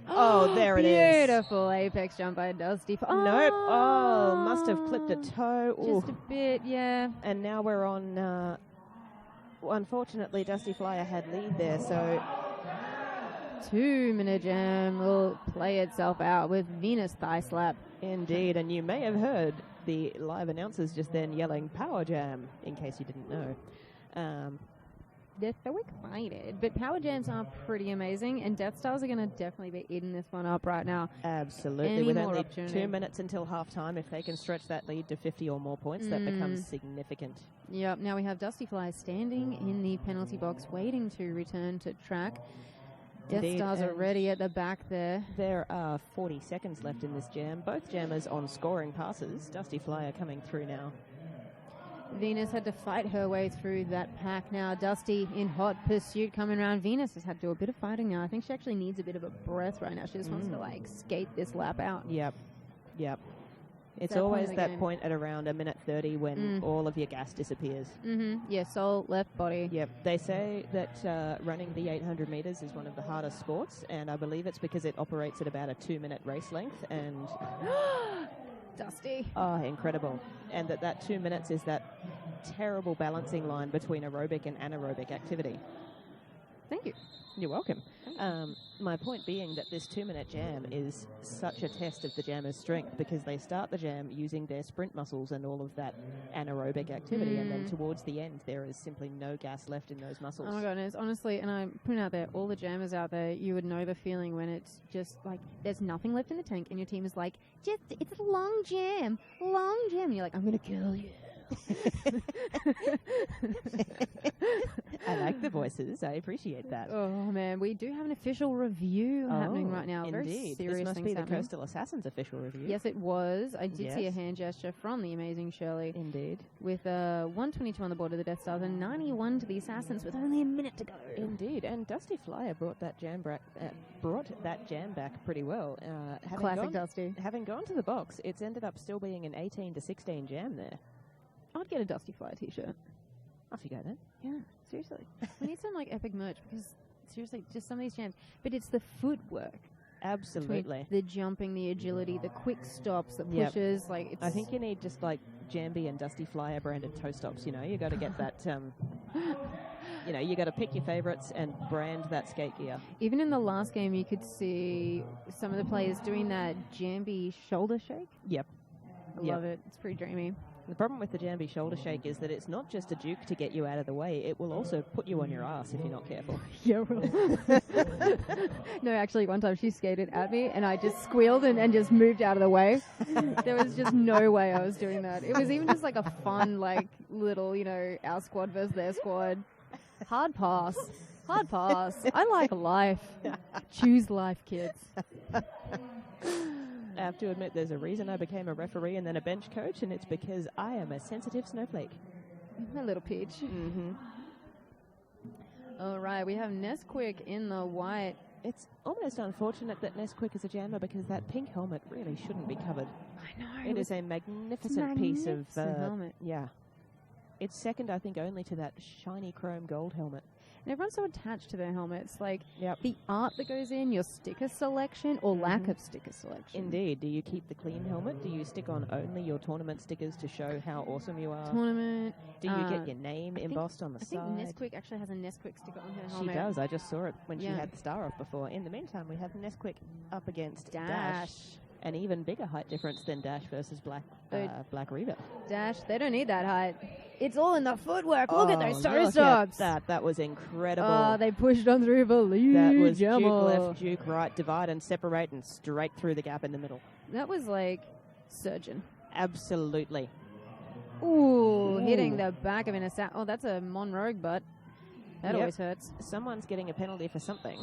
Oh, there it is. Beautiful apex jump by Dusty. Nope. Oh, must have clipped a toe. Just a bit, yeah. And now we're on... unfortunately, Dusty Flyer had lead there, so... 2-minute jam will play itself out with Venus Thigh Slap. Indeed, and you may have heard the live announcers just then yelling Power Jam, in case you didn't know. They're so excited, but Power Jams are pretty amazing, and Death Stars are going to definitely be eating this one up right now. Absolutely. With only 2 minutes until halftime, if they can stretch that lead to 50 or more points, that becomes significant. Yep, now we have Dusty Fly standing in the penalty box, waiting to return to track. Death Stars are ready at the back there. There are 40 seconds left in this jam. Both jammers on scoring passes. Dusty Flyer coming through now. Venus had to fight her way through that pack now. Dusty in hot pursuit coming around. Venus has had to do a bit of fighting now. I think she actually needs a bit of a breath right now. She just wants to, like, skate this lap out. Yep. It's always that point at around 1:30 when all of your gas disappears. Yeah, soul, left body. Yep. They say that running the 800 metres is one of the hardest sports, and I believe it's because it operates at about a 2-minute race length. And Dusty. Oh, incredible. And that 2 minutes is that terrible balancing line between aerobic and anaerobic activity. Thank you. You're welcome. My point being that this 2-minute jam is such a test of the jammer's strength because they start the jam using their sprint muscles and all of that anaerobic activity, and then towards the end there is simply no gas left in those muscles. Oh my goodness, honestly, and I'm putting out there, all the jammers out there, you would know the feeling when it's just like there's nothing left in the tank and your team is like, it's a long jam, and you're like, I'm going to kill you. I like the voices. I appreciate that. Oh man, we do have an official review happening right now. Indeed. Very serious this must things be the happening. Coastal Assassins official review. Yes, it was. I did see a hand gesture from the amazing Shirley. Indeed. With 122 on the board of the Death Stars and 91 to the Assassins with only a minute to go. Indeed, and Dusty Flyer brought that jam back pretty well. Classic Dusty. Having gone to the box, it's ended up still being an 18 to 16 jam there. I'd get a Dusty Flyer t-shirt. Off you go then. Yeah, seriously. We need some like epic merch because seriously, just some of these jams. But it's the footwork. Absolutely. The jumping, the agility, the quick stops, the pushes. Like it's I think you need just like Jambi and Dusty Flyer branded toe stops. You know, you got to get that. You got to pick your favourites and brand that skate gear. Even in the last game, you could see some of the players doing that Jambi shoulder shake. Yep. I love it. It's pretty dreamy. The problem with the Jambi shoulder shake is that it's not just a juke to get you out of the way. It will also put you on your ass if you're not careful. Yeah, well. No, actually, one time she skated at me and I just squealed and just moved out of the way. There was just no way I was doing that. It was even just like a fun, like, little, our squad versus their squad. Hard pass. I like life. Choose life, kids. I have to admit, there's a reason I became a referee and then a bench coach, and it's because I am a sensitive snowflake. My little peach. All right, we have Nesquik in the white. It's almost unfortunate that Nesquik is a jammer because that pink helmet really shouldn't be covered. I know. It is a magnificent piece of helmet. Yeah. It's second, I think, only to that shiny chrome gold helmet. And everyone's so attached to their helmets. Like, the art that goes in, your sticker selection or lack of sticker selection. Indeed. Do you keep the clean helmet? Do you stick on only your tournament stickers to show how awesome you are? Tournament. Do you get your name embossed on the side? I think Nesquik actually has a Nesquik sticker on her helmet. She does. I just saw it when she had the star off before. In the meantime, we have Nesquik up against Dash. An even bigger height difference than Dash versus Black Reba. Dash, they don't need that height. It's all in the footwork. Look at those toe look stops. at that was incredible. Oh, they pushed on through Believe. That was Duke left, Duke right, divide and separate and straight through the gap in the middle. That was like surgeon. Absolutely. Ooh, hitting the back of an assassin. Oh, that's a Monroe butt. That always hurts. Someone's getting a penalty for something.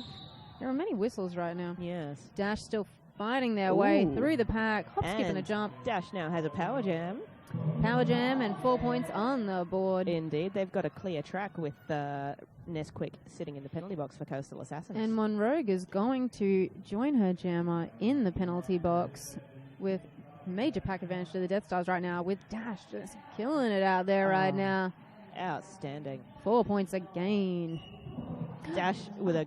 There are many whistles right now. Yes. Dash still fighting their way through the pack. Hop, skip, and a jump. Dash now has a power jam. Power jam and 4 points on the board. Indeed. They've got a clear track with Nesquik sitting in the penalty box for Coastal Assassins. And Monroe is going to join her jammer in the penalty box with major pack advantage to the Death Stars right now, with Dash just killing it out there right now. Outstanding. 4 points again. Dash with a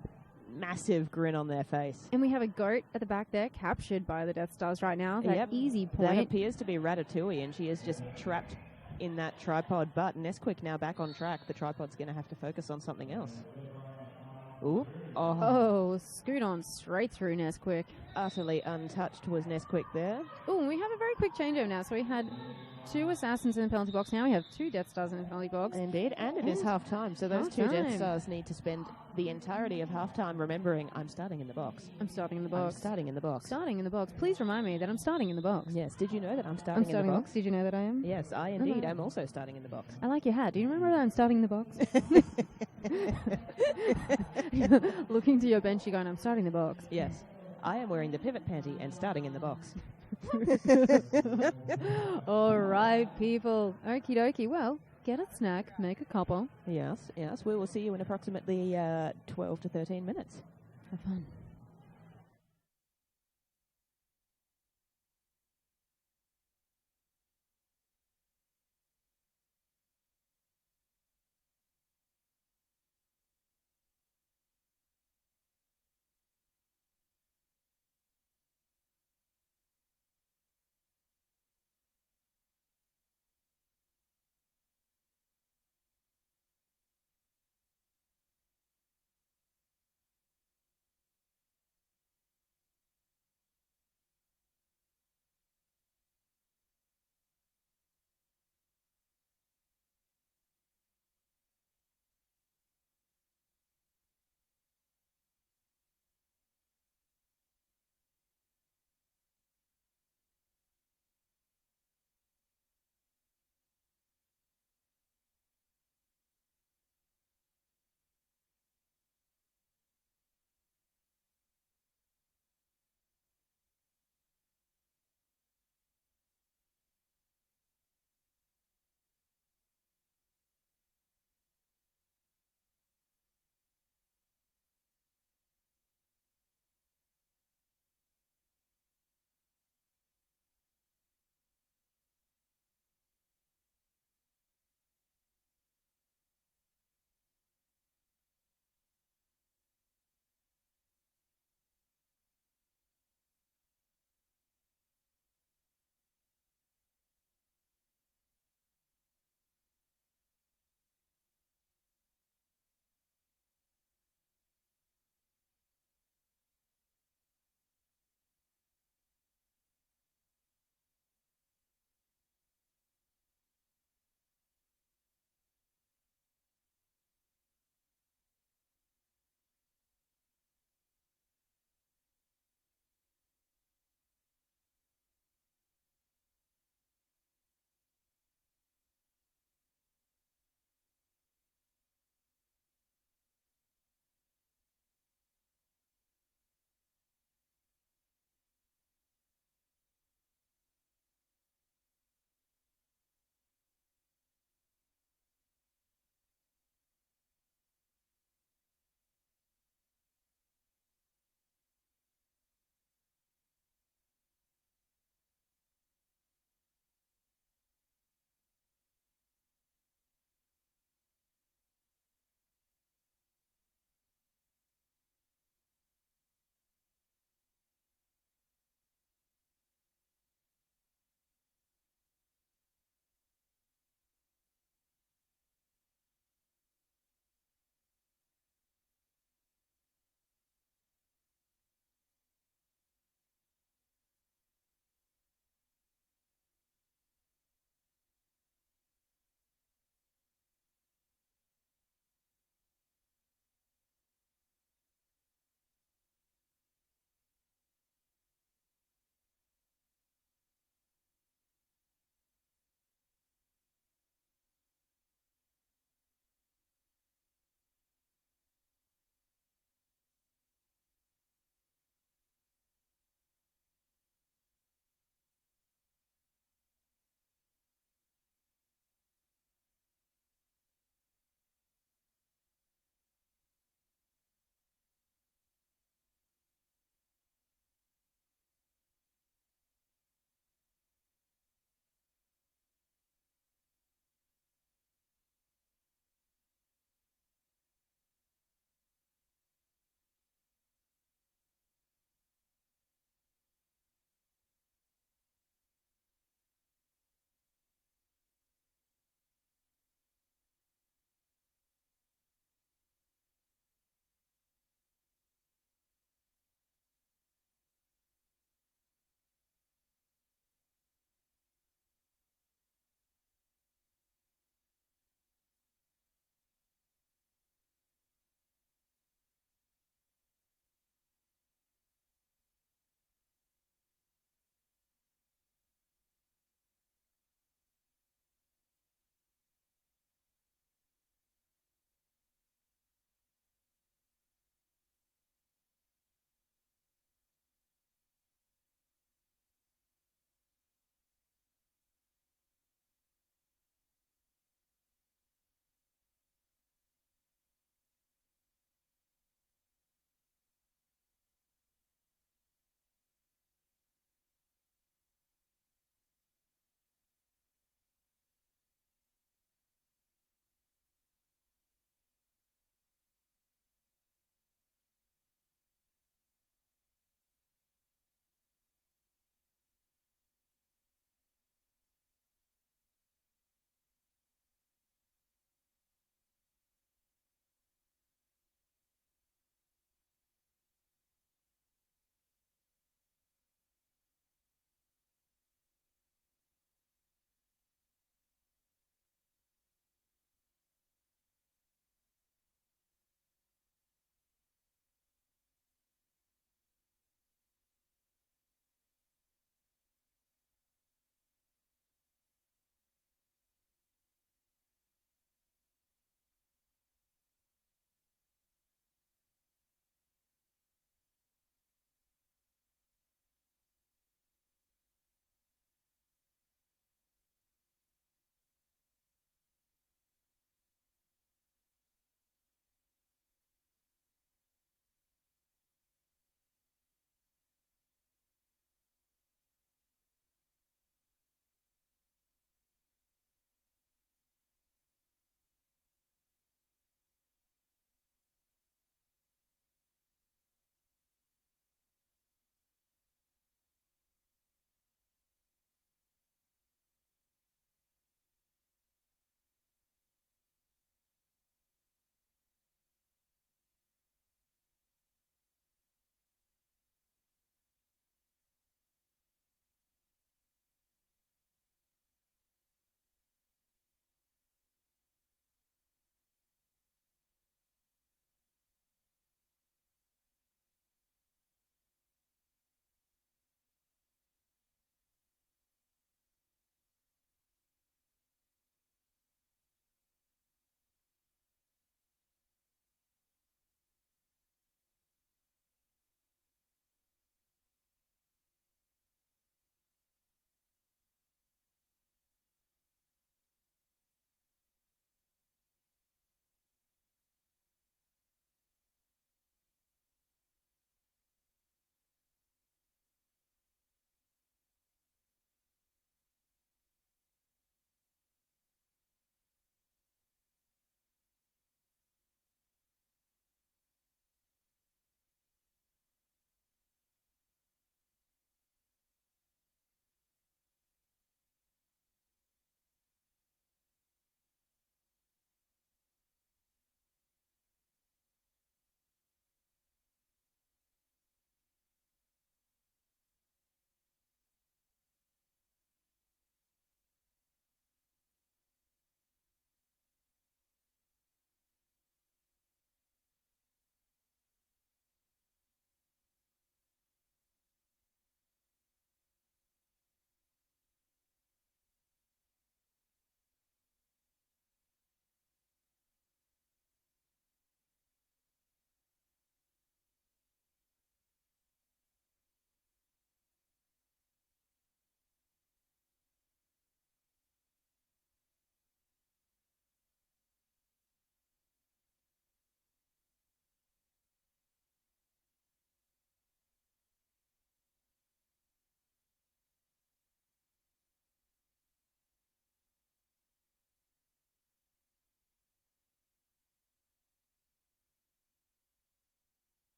massive grin on their face. And we have a goat at the back there, captured by the Death Stars right now. That easy point. That appears to be Ratatouille, and she is just trapped in that tripod. But Nesquik now back on track. The tripod's going to have to focus on something else. Ooh. Oh, scoot on straight through Nesquik. Utterly untouched was Nesquik there. Oh, and we have a very quick changeover now. So we had 2 Assassins in the penalty box. Now we have 2 Death Stars in the penalty box. Indeed, and it is half time. So those 2 Death Stars need to spend the entirety of half time remembering, I'm starting in the box. I'm starting in the box. I'm starting in the box. Starting in the box. Please remind me that I'm starting in the box. Yes. Did you know that I'm starting in the box? Did you know that I am? Yes, I indeed am also starting in the box. I like your hat. Do you remember that I'm starting in the box? Looking to your bench, you're going, I'm starting the box. Yes. I am wearing the pivot panty and starting in the box. All right, people. Okie dokie. Well, get a snack, make a couple. Yes, yes. We will see you in approximately 12 to 13 minutes. Have fun.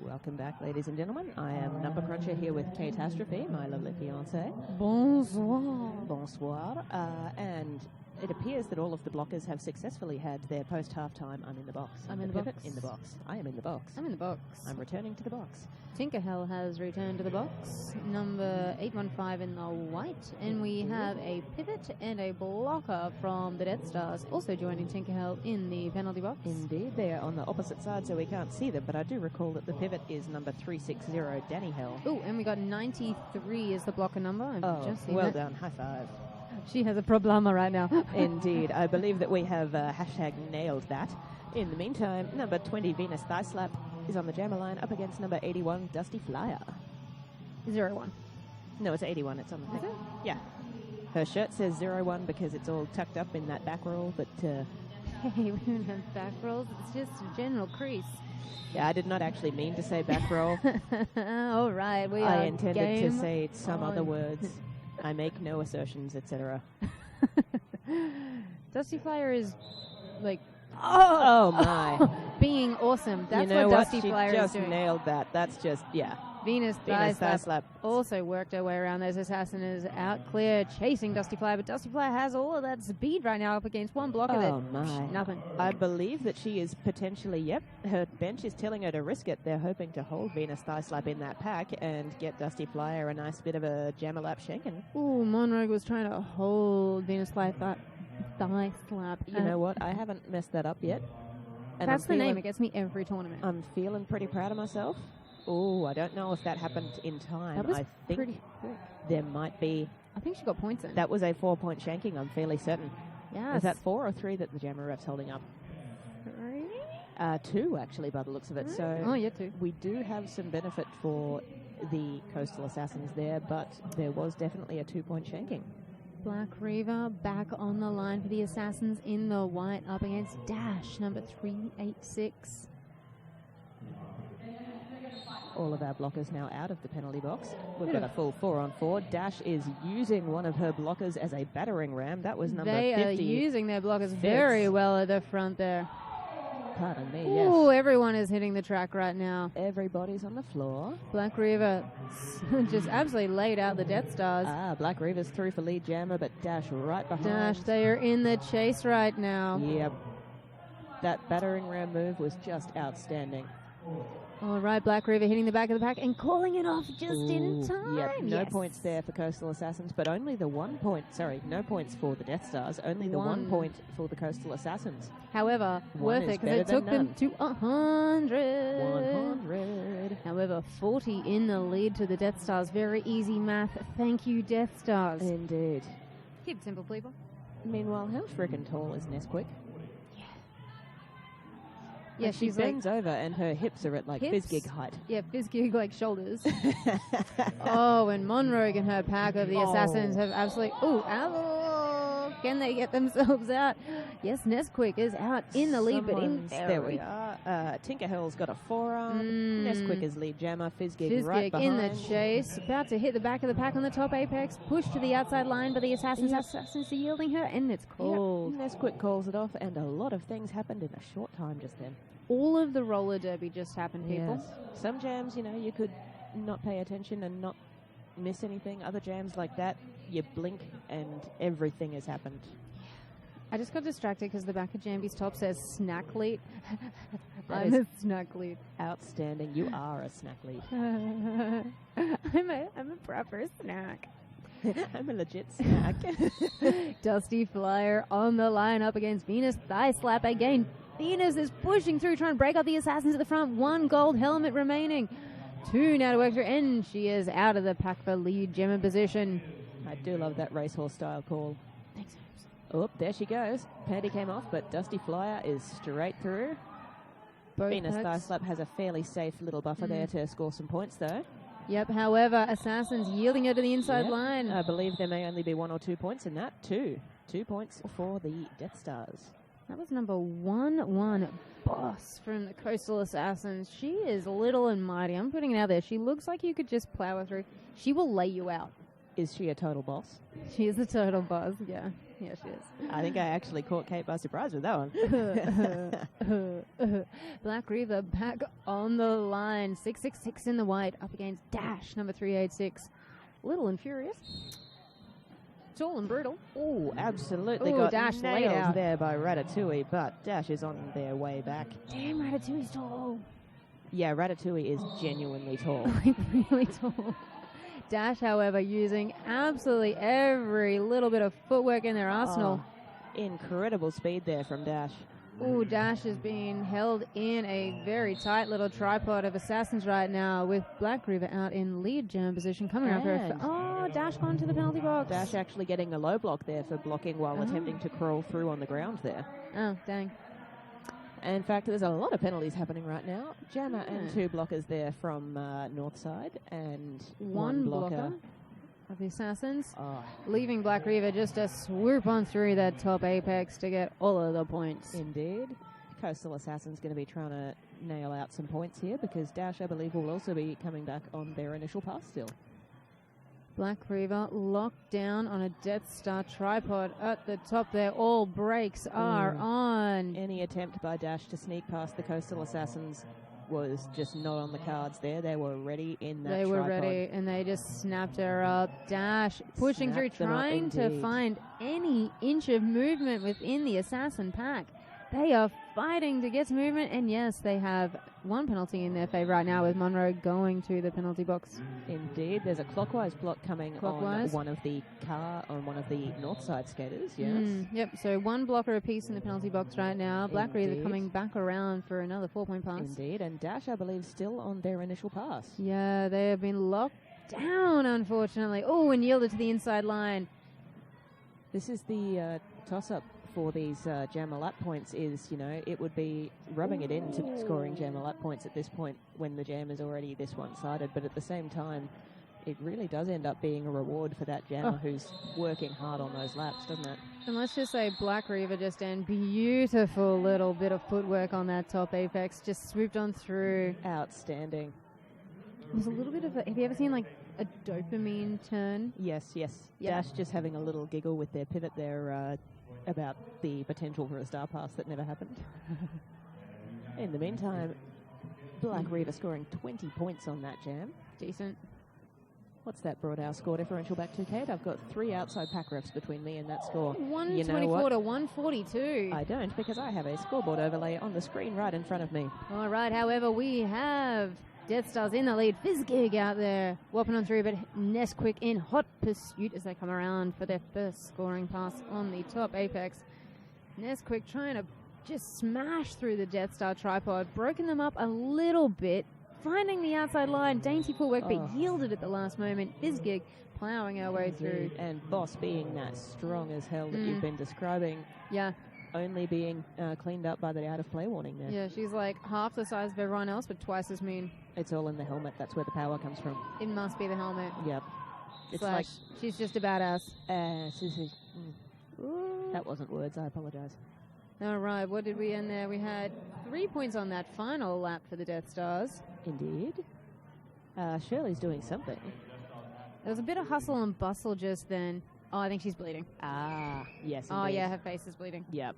Welcome back, ladies and gentlemen. I am Number Cruncher here with Catastrophe, my lovely fiancée. Bonsoir. Bonsoir. And it appears that all of the blockers have successfully had their post-half-time I'm in the box. I'm in the box. In the box. I am in the box. I'm in the box. I'm returning to the box. Tinkerhell has returned to the box. Number 815 in the white. And we have a pivot and a blocker from the Death Stars also joining Tinkerhell in the penalty box. Indeed, they are on the opposite side, so we can't see them, but I do recall that the pivot is number 360, Danny Hell. Oh, and we got 93 as the blocker number. I've just seen well that. done. High five. She has a problema right now. Indeed. I believe that we have hashtag nailed that. In the meantime, number 20, Venus Thigh Slap, is on the jammer line up against number 81, Dusty Flyer. 0-1. No, it's 81. It's on the Is thing. it? Yeah. Her shirt says 0-1 because it's all tucked up in that back roll, but Hey, we don't have back rolls. It's just a general crease. yeah, I did not actually mean to say back roll. All right. We I are intended game to say some other on. words. I make no assertions, etc. Dusty Flyer is like Oh my. being awesome. That's you know what what? Dusty She Flyer just is doing. nailed that. That's just, yeah. Venus Venus Thigh Thigh Slap. also worked her way around those assassins out clear, chasing Dusty Flyer, but Dusty Flyer has all of that speed right now up against one block of it. Oh my. Nothing. I believe that she is potentially, yep, her bench is telling her to risk it. They're hoping to hold Venus Thigh Slap in that pack and get Dusty Flyer a nice bit of a jammer lap shanking. Ooh, Monroe was trying to hold Venus Thigh Slap. You know what? I haven't messed that up yet. And That's I'm the name. feeling- It gets me every tournament. I'm feeling pretty proud of myself. Oh, I don't know if that happened in time. That was I think pretty quick. there might be. I think she got points in. That was a 4-point shanking, I'm fairly certain. Yes. Is that 4 or 3 that the jammer ref's holding up? 2, actually, by the looks of it. So Oh, yeah, 2. we do have some benefit for the Coastal Assassins there, but there was definitely a 2-point shanking. Black Reaver back on the line for the Assassins in the white up against Dash, number 386. All of our blockers now out of the penalty box. We've got a full 4-on-4. Dash is using one of her blockers as a battering ram. That was number They 50. are using their blockers very Fitz. well at the front there. Pardon me, Ooh, yes. everyone is hitting the track right now. Everybody's on the floor. Black Reaver just absolutely laid out the Death Stars. Black Reaver's through for lead jammer, but Dash right behind. Dash, they are in the chase right now. Yep. That battering ram move was just outstanding. All right, Black Reaver hitting the back of the pack and calling it off just in Ooh, time. Yep, no Yes. points there for Coastal Assassins, but only the 1 point. Sorry, no points for the Death Stars. Only the 1 point for the Coastal Assassins. However, One worth is it because it better took than them none. to 100. 100. However, 40 in the lead to the Death Stars. Very easy math. Thank you, Death Stars. Indeed. Keep it simple, people. Meanwhile, how frickin' tall is Nesquik? Yeah, And she she's like, bends over and her hips are at like Hips? Fizgig height. yeah, Fizgig like shoulders. Oh, and Monroe and her pack of the Assassins have absolutely. Ooh, ow! Can they get themselves out? Yes, Nesquik is out in the lead, but in There we are. Tinkerhell's got a forearm. Mm. Nesquik is lead jammer. Fizgig Fizgig right behind. in the chase, about to hit the back of the pack on the top apex, pushed to the outside line, but the Assassins are yielding her, and it's cold. Yep. Nesquik calls it off, and a lot of things happened in a short time just then. All of the roller derby just happened, people. Yes. Some jams, you know, you could not pay attention and not miss anything. Other jams like that, you blink and everything has happened. I just got distracted because the back of Jambi's top says snack lead. That I'm is a snack lead. Outstanding. You are a snack lead. I'm a proper snack. I'm a legit snack. Dusty Flyer on the line up against Venus Thigh Slap again. Venus is pushing through, trying to break up the Assassins at the front. 1 gold helmet remaining. 2 now to work through, and she is out of the pack for lead gemmer position. I do love that racehorse style call. Thanks. Oh, there she goes. Panty came off, but Dusty Flyer is straight through. Both Venus packs. Thigh Slap has a fairly safe little buffer there to score some points, though. Yep, however, Assassins yielding her to the inside Yep. line. I believe there may only be 1 or 2 points in that. 2 points for the Death Stars. That was number 1-1 Boss from the Coastal Assassins. She is little and mighty. I'm putting it out there. She looks like you could just plow her through. She will lay you out. Is she a total boss? She is a total boss, yeah. Yeah, she is. I think I actually caught Kate by surprise with that one. Black Reaver back on the line. 666 in the white up against Dash, number 386. Little and furious. Tall and brutal. Oh, absolutely. Ooh, Got Dash laid nailed out. there by Ratatouille, but Dash is on their way back. Damn, Ratatouille's tall. Yeah, Ratatouille is genuinely tall. Like, really tall. Dash, however, using absolutely every little bit of footwork in their arsenal. Oh, incredible speed there from Dash. Ooh, Dash is being held in a very tight little tripod of assassins right now with Black Reaver out in lead jam position coming up here. Oh, Dash gone to the penalty box. Dash actually getting a low block there for blocking while attempting to crawl through on the ground there. Oh, dang. In fact, there's a lot of penalties happening right now. Jammer and 2 blockers there from Northside and one blocker of the assassins. Oh, Leaving Black Reaver just to swoop on through that top apex to get all of the points. indeed. Coastal Assassin's going to be trying to nail out some points here because Dash, I believe, will also be coming back on their initial pass still. Black Reaver locked down on a Death Star tripod at the top there. All brakes are on. Any attempt by Dash to sneak past the Coastal Assassins was just not on the cards there. They were ready in that They tripod. were ready, and they just snapped her up. Dash pushing through, Snapped them up, trying to indeed. find any inch of movement within the assassin pack. They are fighting to get to movement, and yes, they have one penalty in their favor right now with Monroe going to the penalty box. Indeed, there's a clockwise block coming Clockwise. on one of the Northside skaters, yes. Yep, so one blocker apiece in the penalty box right now. Black Reaver Indeed. coming back around for another 4-point pass. Indeed, and Dash, I believe, still on their initial pass. Yeah, they have been locked down, unfortunately. Oh, and yielded to the inside line. This is the toss-up for these jammer lap points is, it would be rubbing it into scoring jammer lap points at this point when the jam is already this one-sided, but at the same time, it really does end up being a reward for that jammer who's working hard on those laps, doesn't it? And let's just say Black Reaver just did beautiful little bit of footwork on that top apex, just swooped on through. Outstanding. It was a little bit of a, have you ever seen like a dopamine turn? Yes. Yeah. Dash just having a little giggle with their pivot there about the potential for a star pass that never happened. In the meantime, Black Reaver scoring 20 points on that jam. Decent. What's that brought our score differential back to, Kate? I've got 3 outside pack refs between me and that score. 124 to 142. I don't, because I have a scoreboard overlay on the screen right in front of me. All right, however, we have Death Stars in the lead. Fizzgig out there, whopping on through, but Nesquik in hot pursuit as they come around for their first scoring pass on the top apex. Nesquik trying to just smash through the Death Star tripod, broken them up a little bit, finding the outside line, dainty footwork, but yielded at the last moment. Fizzgig plowing our way through. And Boss being that strong as hell that you've been describing. Yeah. Only being cleaned up by the out-of-play warning there. Yeah, she's like half the size of everyone else, but twice as mean. It's all in the helmet. That's where the power comes from. It must be the helmet. Yep. It's Slash, she's just a badass. That wasn't words. I apologize. All right, what did we end there? We had 3 points on that final lap for the Death Stars. Indeed. Shirley's doing something. There was a bit of hustle and bustle just then. Oh, I think she's bleeding. Ah, yes, Oh, indeed. yeah, her face is bleeding. Yep.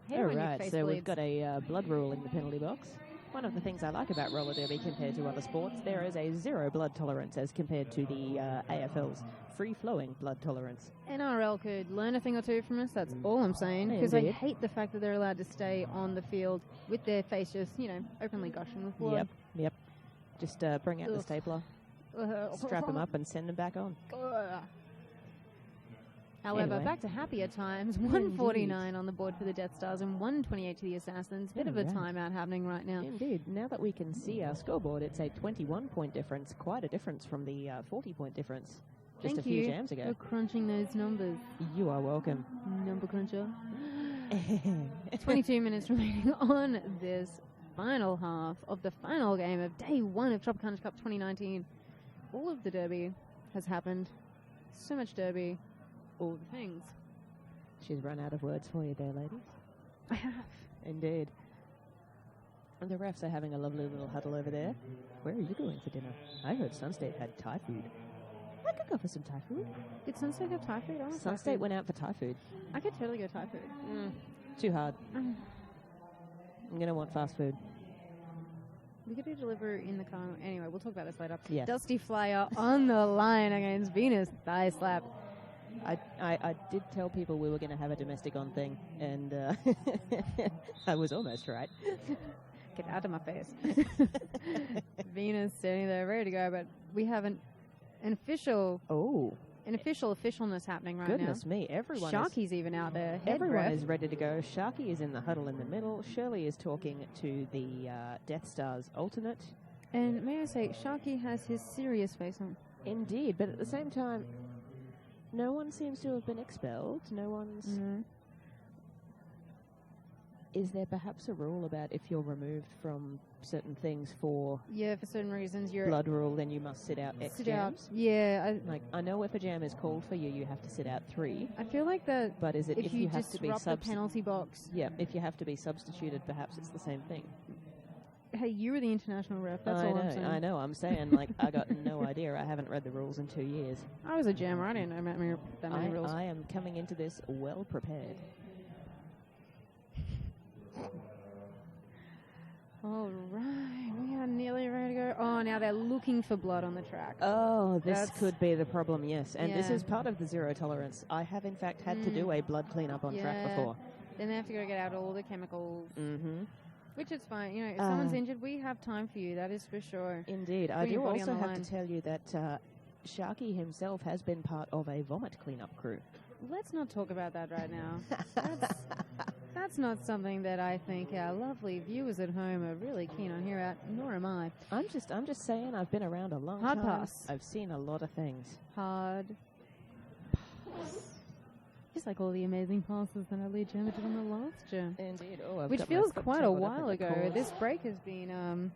Hate All when your right, face so bleeds. we've got a blood rule in the penalty box. One of the things I like about roller derby compared to other sports, there is a 0 blood tolerance as compared to the AFL's free-flowing blood tolerance. NRL could learn a thing or two from us, that's all I'm saying. Because I Indeed. hate the fact that they're allowed to stay on the field with their face just, openly gushing with blood. Yep. Just bring out the stapler, strap them up, and send them back on. However, Anyway. back to happier times. 149 on the board for the Death Stars and 128 to the Assassins. Bit of a timeout happening right now. Indeed. Now that we can see our scoreboard, it's a 21-point difference. Quite a difference from the 40-point difference just Thank a few you jams ago. for crunching those numbers, You are welcome. number cruncher. 22 minutes remaining on this final half of the final game of day 1 of Tropicana Cup 2019. All of the derby has happened. So much derby. All the things. She's run out of words for you there, ladies. I have. Indeed. And the refs are having a lovely little huddle over there. Where are you going for dinner? I heard Sunstate had Thai food. I could go for some Thai food. Did Sunset have Thai food? I want Thai Sunstate food. went out for Thai food. I could totally go Thai food. Too hard. I'm going to want fast food. We could do deliver in the car. Anyway, we'll talk about this later. Yes. Dusty Flyer on the line against Venus Thigh Slap. I did tell people we were going to have a domestic on thing, and I was almost right. Get out of my face. Venus standing there ready to go, but we have an official officialness happening right Goodness now. me, everyone Sharky's even out there. Everyone is ready to go. Sharky is in the huddle in the middle. Shirley is talking to the Death Star's alternate. And may I say, Sharky has his serious face on. Indeed, but at the same time, no one seems to have been expelled. No one's... Mm. Is there perhaps a rule about if you're removed from certain things for For certain reasons you're... blood rule, then you must sit out X Sit out. jams? Yeah. I know if a jam is called for you, you have to sit out 3. I feel like that But is it if you have to be disrupt the penalty box... Yeah, if you have to be substituted, perhaps it's the same thing. Hey, you were the international ref. That's all I'm saying. I know. I'm saying, I got no idea. I haven't read the rules in 2 years. I was a jammer. I didn't know that many rules. I am coming into this well prepared. All right, we are nearly ready to go. Oh, now they're looking for blood on the track. Oh, this could be the problem, yes. And this Yeah. is part of the zero tolerance. I have, in fact, had to do a blood cleanup on track before. Then they have to go get out all the chemicals. Mm-hmm. Which is fine. You know, if someone's injured, we have time for you. That is for sure. Indeed. I Put your do body also on the have line. to tell you that Sharky himself has been part of a vomit cleanup crew. Let's not talk about that right now. That's not something that I think our lovely viewers at home are really keen on hearing about, nor am I. I'm just saying I've been around a long Hard time. pass. I've seen a lot of things. Hard pass. Just like all the amazing passes that our lead jammer did on the last jam. Indeed. Oh, I've Which got my feels foot quite a tangled up in while the ago. cord. This break has been a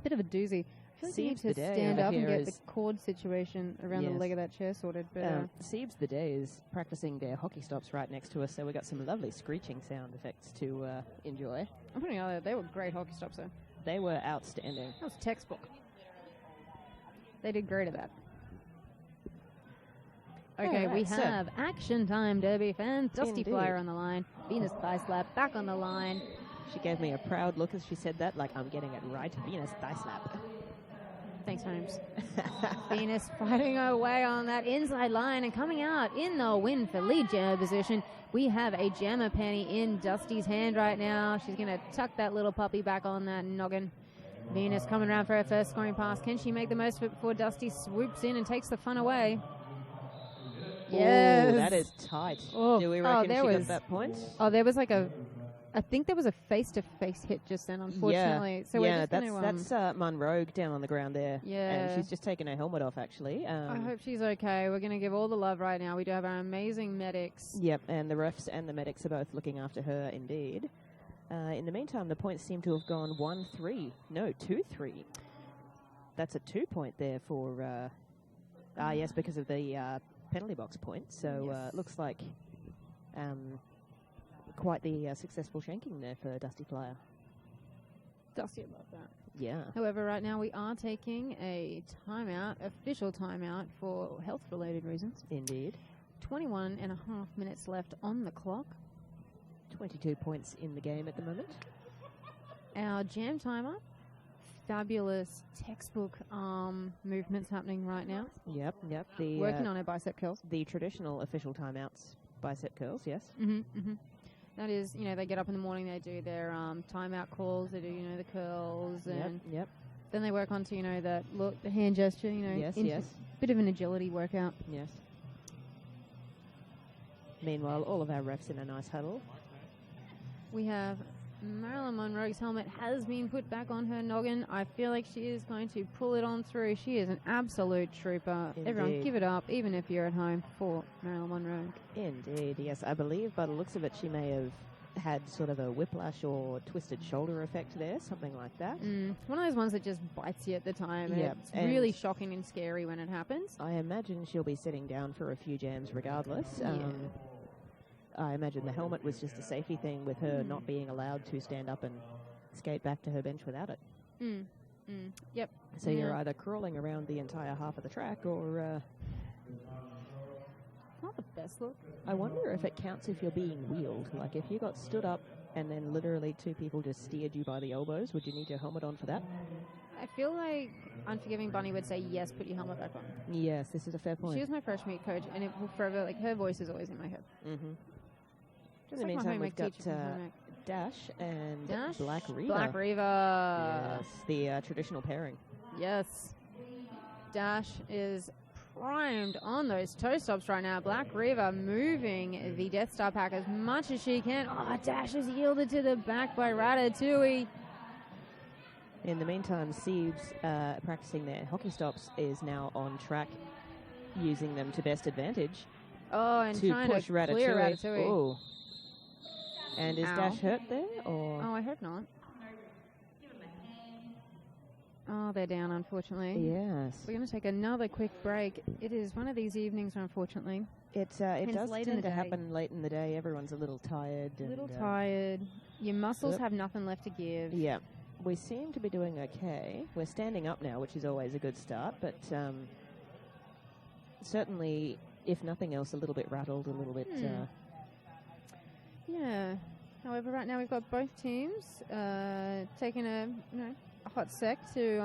bit of a doozy. I feel like you need Seems to the day stand over up and here get the is- cord situation around the Yes. leg of that chair sorted. But Siebes the Day is practicing their hockey stops right next to us, so we got some lovely screeching sound effects to enjoy. I'm putting it out there, they were great hockey stops though. They were outstanding. That was textbook. They did great at that. Okay, Alright, we so- have Action Time Derby fans. Dusty Indeed. Flyer on the line. Venus Thigh Slap back on the line. She gave me a proud look as she said that, like I'm getting it right. Venus Thigh Slap. Thanks, Holmes. Venus fighting her way on that inside line and coming out in the win for lead jammer position. We have a jammer penny in Dusty's hand right now. She's going to tuck that little puppy back on that noggin. Venus coming around for her first scoring pass. Can she make the most of it before Dusty swoops in and takes the fun away? Yes. Ooh, that is tight. Oh. Do we Oh, reckon there she was- got that point? Oh, there was like I think there was a face-to-face hit just then, unfortunately. So we're just gonna, that's Monroe down on the ground there. Yeah. And she's just taken her helmet off, actually. I hope she's okay. We're going to give all the love right now. We do have our amazing medics. Yep, and the refs and the medics are both looking after her, indeed. In the meantime, the points seem to have gone 1-3. No, 2-3. That's a 2-point there for... yes, because of the penalty box point. So Yes. looks like quite the successful shanking there for Dusty Flyer. Dusty would love that. Yeah. However, right now we are taking a timeout, official timeout for health-related reasons. Indeed. 21 and a half minutes left on the clock. 22 points in the game at the moment. Our jam timer, fabulous textbook arm movements happening right now. Yep. The Working on her bicep curls. the traditional official timeouts, bicep curls, yes. That is, they get up in the morning, they do their timeout calls, they do, the curls, and Yep. then they work on to, that look, the hand gesture, Yes. bit of an agility workout. Yes. Meanwhile, all of our refs in a nice huddle. We have Marilyn Monroe's helmet has been put back on her noggin. I feel like she is going to pull it on through. She is an absolute trooper. Everyone, Indeed. give it up, even if you're at home, for Marilyn Monroe. Indeed, yes. I believe by the looks of it, she may have had sort of a whiplash or twisted shoulder effect there, something like that. One of those ones that just bites you at the time. And Yep, it's and really shocking and scary when it happens. I imagine she'll be sitting down for a few jams regardless. Yeah. I imagine the helmet was just a safety thing with her not being allowed to stand up and skate back to her bench without it. Yep. So you're Yeah. either crawling around the entire half of the track or Not the best look. I wonder if it counts if you're being wheeled. Like, if you got stood up and then literally 2 people just steered you by the elbows, would you need your helmet on for that? I feel like Unforgiving Bunny would say, yes, put your helmet back on. Yes, this is a fair point. She was my fresh meat coach, and it will forever, like, her voice is always in my head. Mm-hmm. Just In the like meantime, my we've home ec got teacher from home ec. Dash and Dash? Black Reaver. Black Reaver. Yes, the traditional pairing. Yes. Dash is primed on those toe stops right now. Black Reaver moving the Death Star pack as much as she can. Oh, Dash is yielded to the back by Ratatouille. In the meantime, Siebes, practicing their hockey stops, is now on track, using them to best advantage. Oh, and to trying push to clear Ratatouille. Oh. And is Ow. Dash hurt there? Or? Oh, I hope not. Oh, they're down, unfortunately. Yes. We're going to take another quick break. It is one of these evenings, unfortunately. It does late in tend the to day. happen late in the day. Everyone's a little tired. A little and, tired. Your muscles Yep. have nothing left to give. Yeah. We seem to be doing okay. We're standing up now, which is always a good start, but certainly, if nothing else, a little bit rattled, a little bit... Yeah. However, right now we've got both teams taking a hot sec to...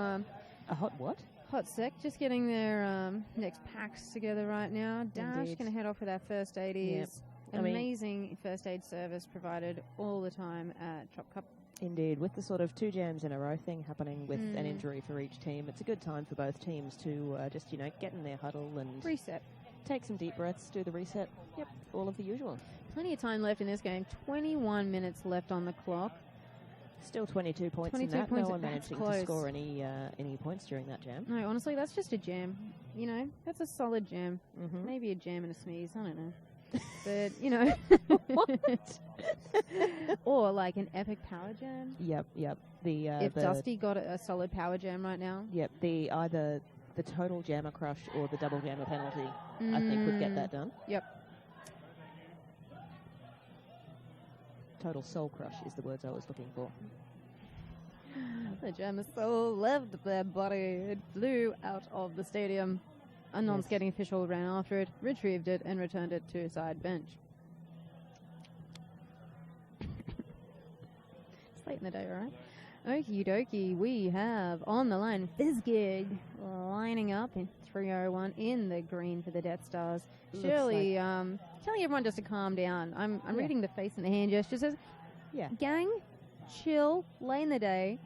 a hot what? hot sec, just getting their next packs together right now. Dash Indeed. going to head off with our first aidies. Yep. I mean- Amazing first aid service provided all the time at Trop Cup. Indeed. With the sort of 2 jams in a row thing happening with an injury for each team, it's a good time for both teams to just, get in their huddle and Reset. take some deep breaths, do the reset. Yep, all of the usual. Plenty of time left in this game. 21 minutes left on the clock. Still 22 points 22 in that. points, No one that's managing close. to score any points during that jam. No, honestly, that's just a jam. That's a solid jam. Mm-hmm. Maybe a jam and a sneeze. I don't know. But, What? or like an epic power jam. Yep. The If Dusty got a solid power jam right now. Yep, either the total jammer crush or the double jammer penalty, I think would get that done. Yep. Total soul crush is the words I was looking for. The jammer soul left their body. It flew out of the stadium. A non-skating official ran after it, retrieved it, and returned it to side bench. It's late in the day, right? Okie dokie, we have on the line Fizzgig lining up in 301 in the green for the Death Stars. Looks Shirley, telling everyone just to calm down. I'm reading the face and the hand gesture. Says, Yeah. gang, chill, late in the day.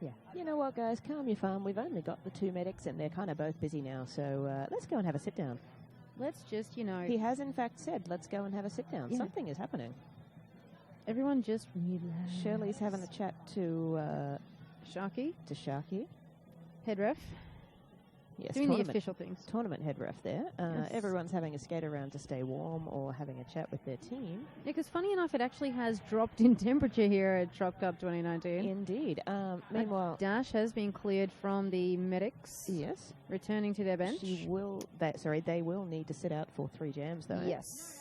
Yeah. You know what, guys? Calm your farm. We've only got the 2 medics, and they're kind of both busy now. So let's go and have a sit down. Let's just, He has, in fact, said, let's go and have a sit down. Yeah. Something is happening. everyone just relax. Shirley's having a chat to Sharky, Sharky. head ref, Yes, doing the official things. tournament head ref there. Yes. Everyone's having a skate around to stay warm or having a chat with their team. Yeah, because funny enough, it actually has dropped in temperature here at Trop Cup 2019. Indeed. Meanwhile, Dash has been cleared from the medics, yes, returning to their bench. they will need to sit out for 3 jams though. Yes.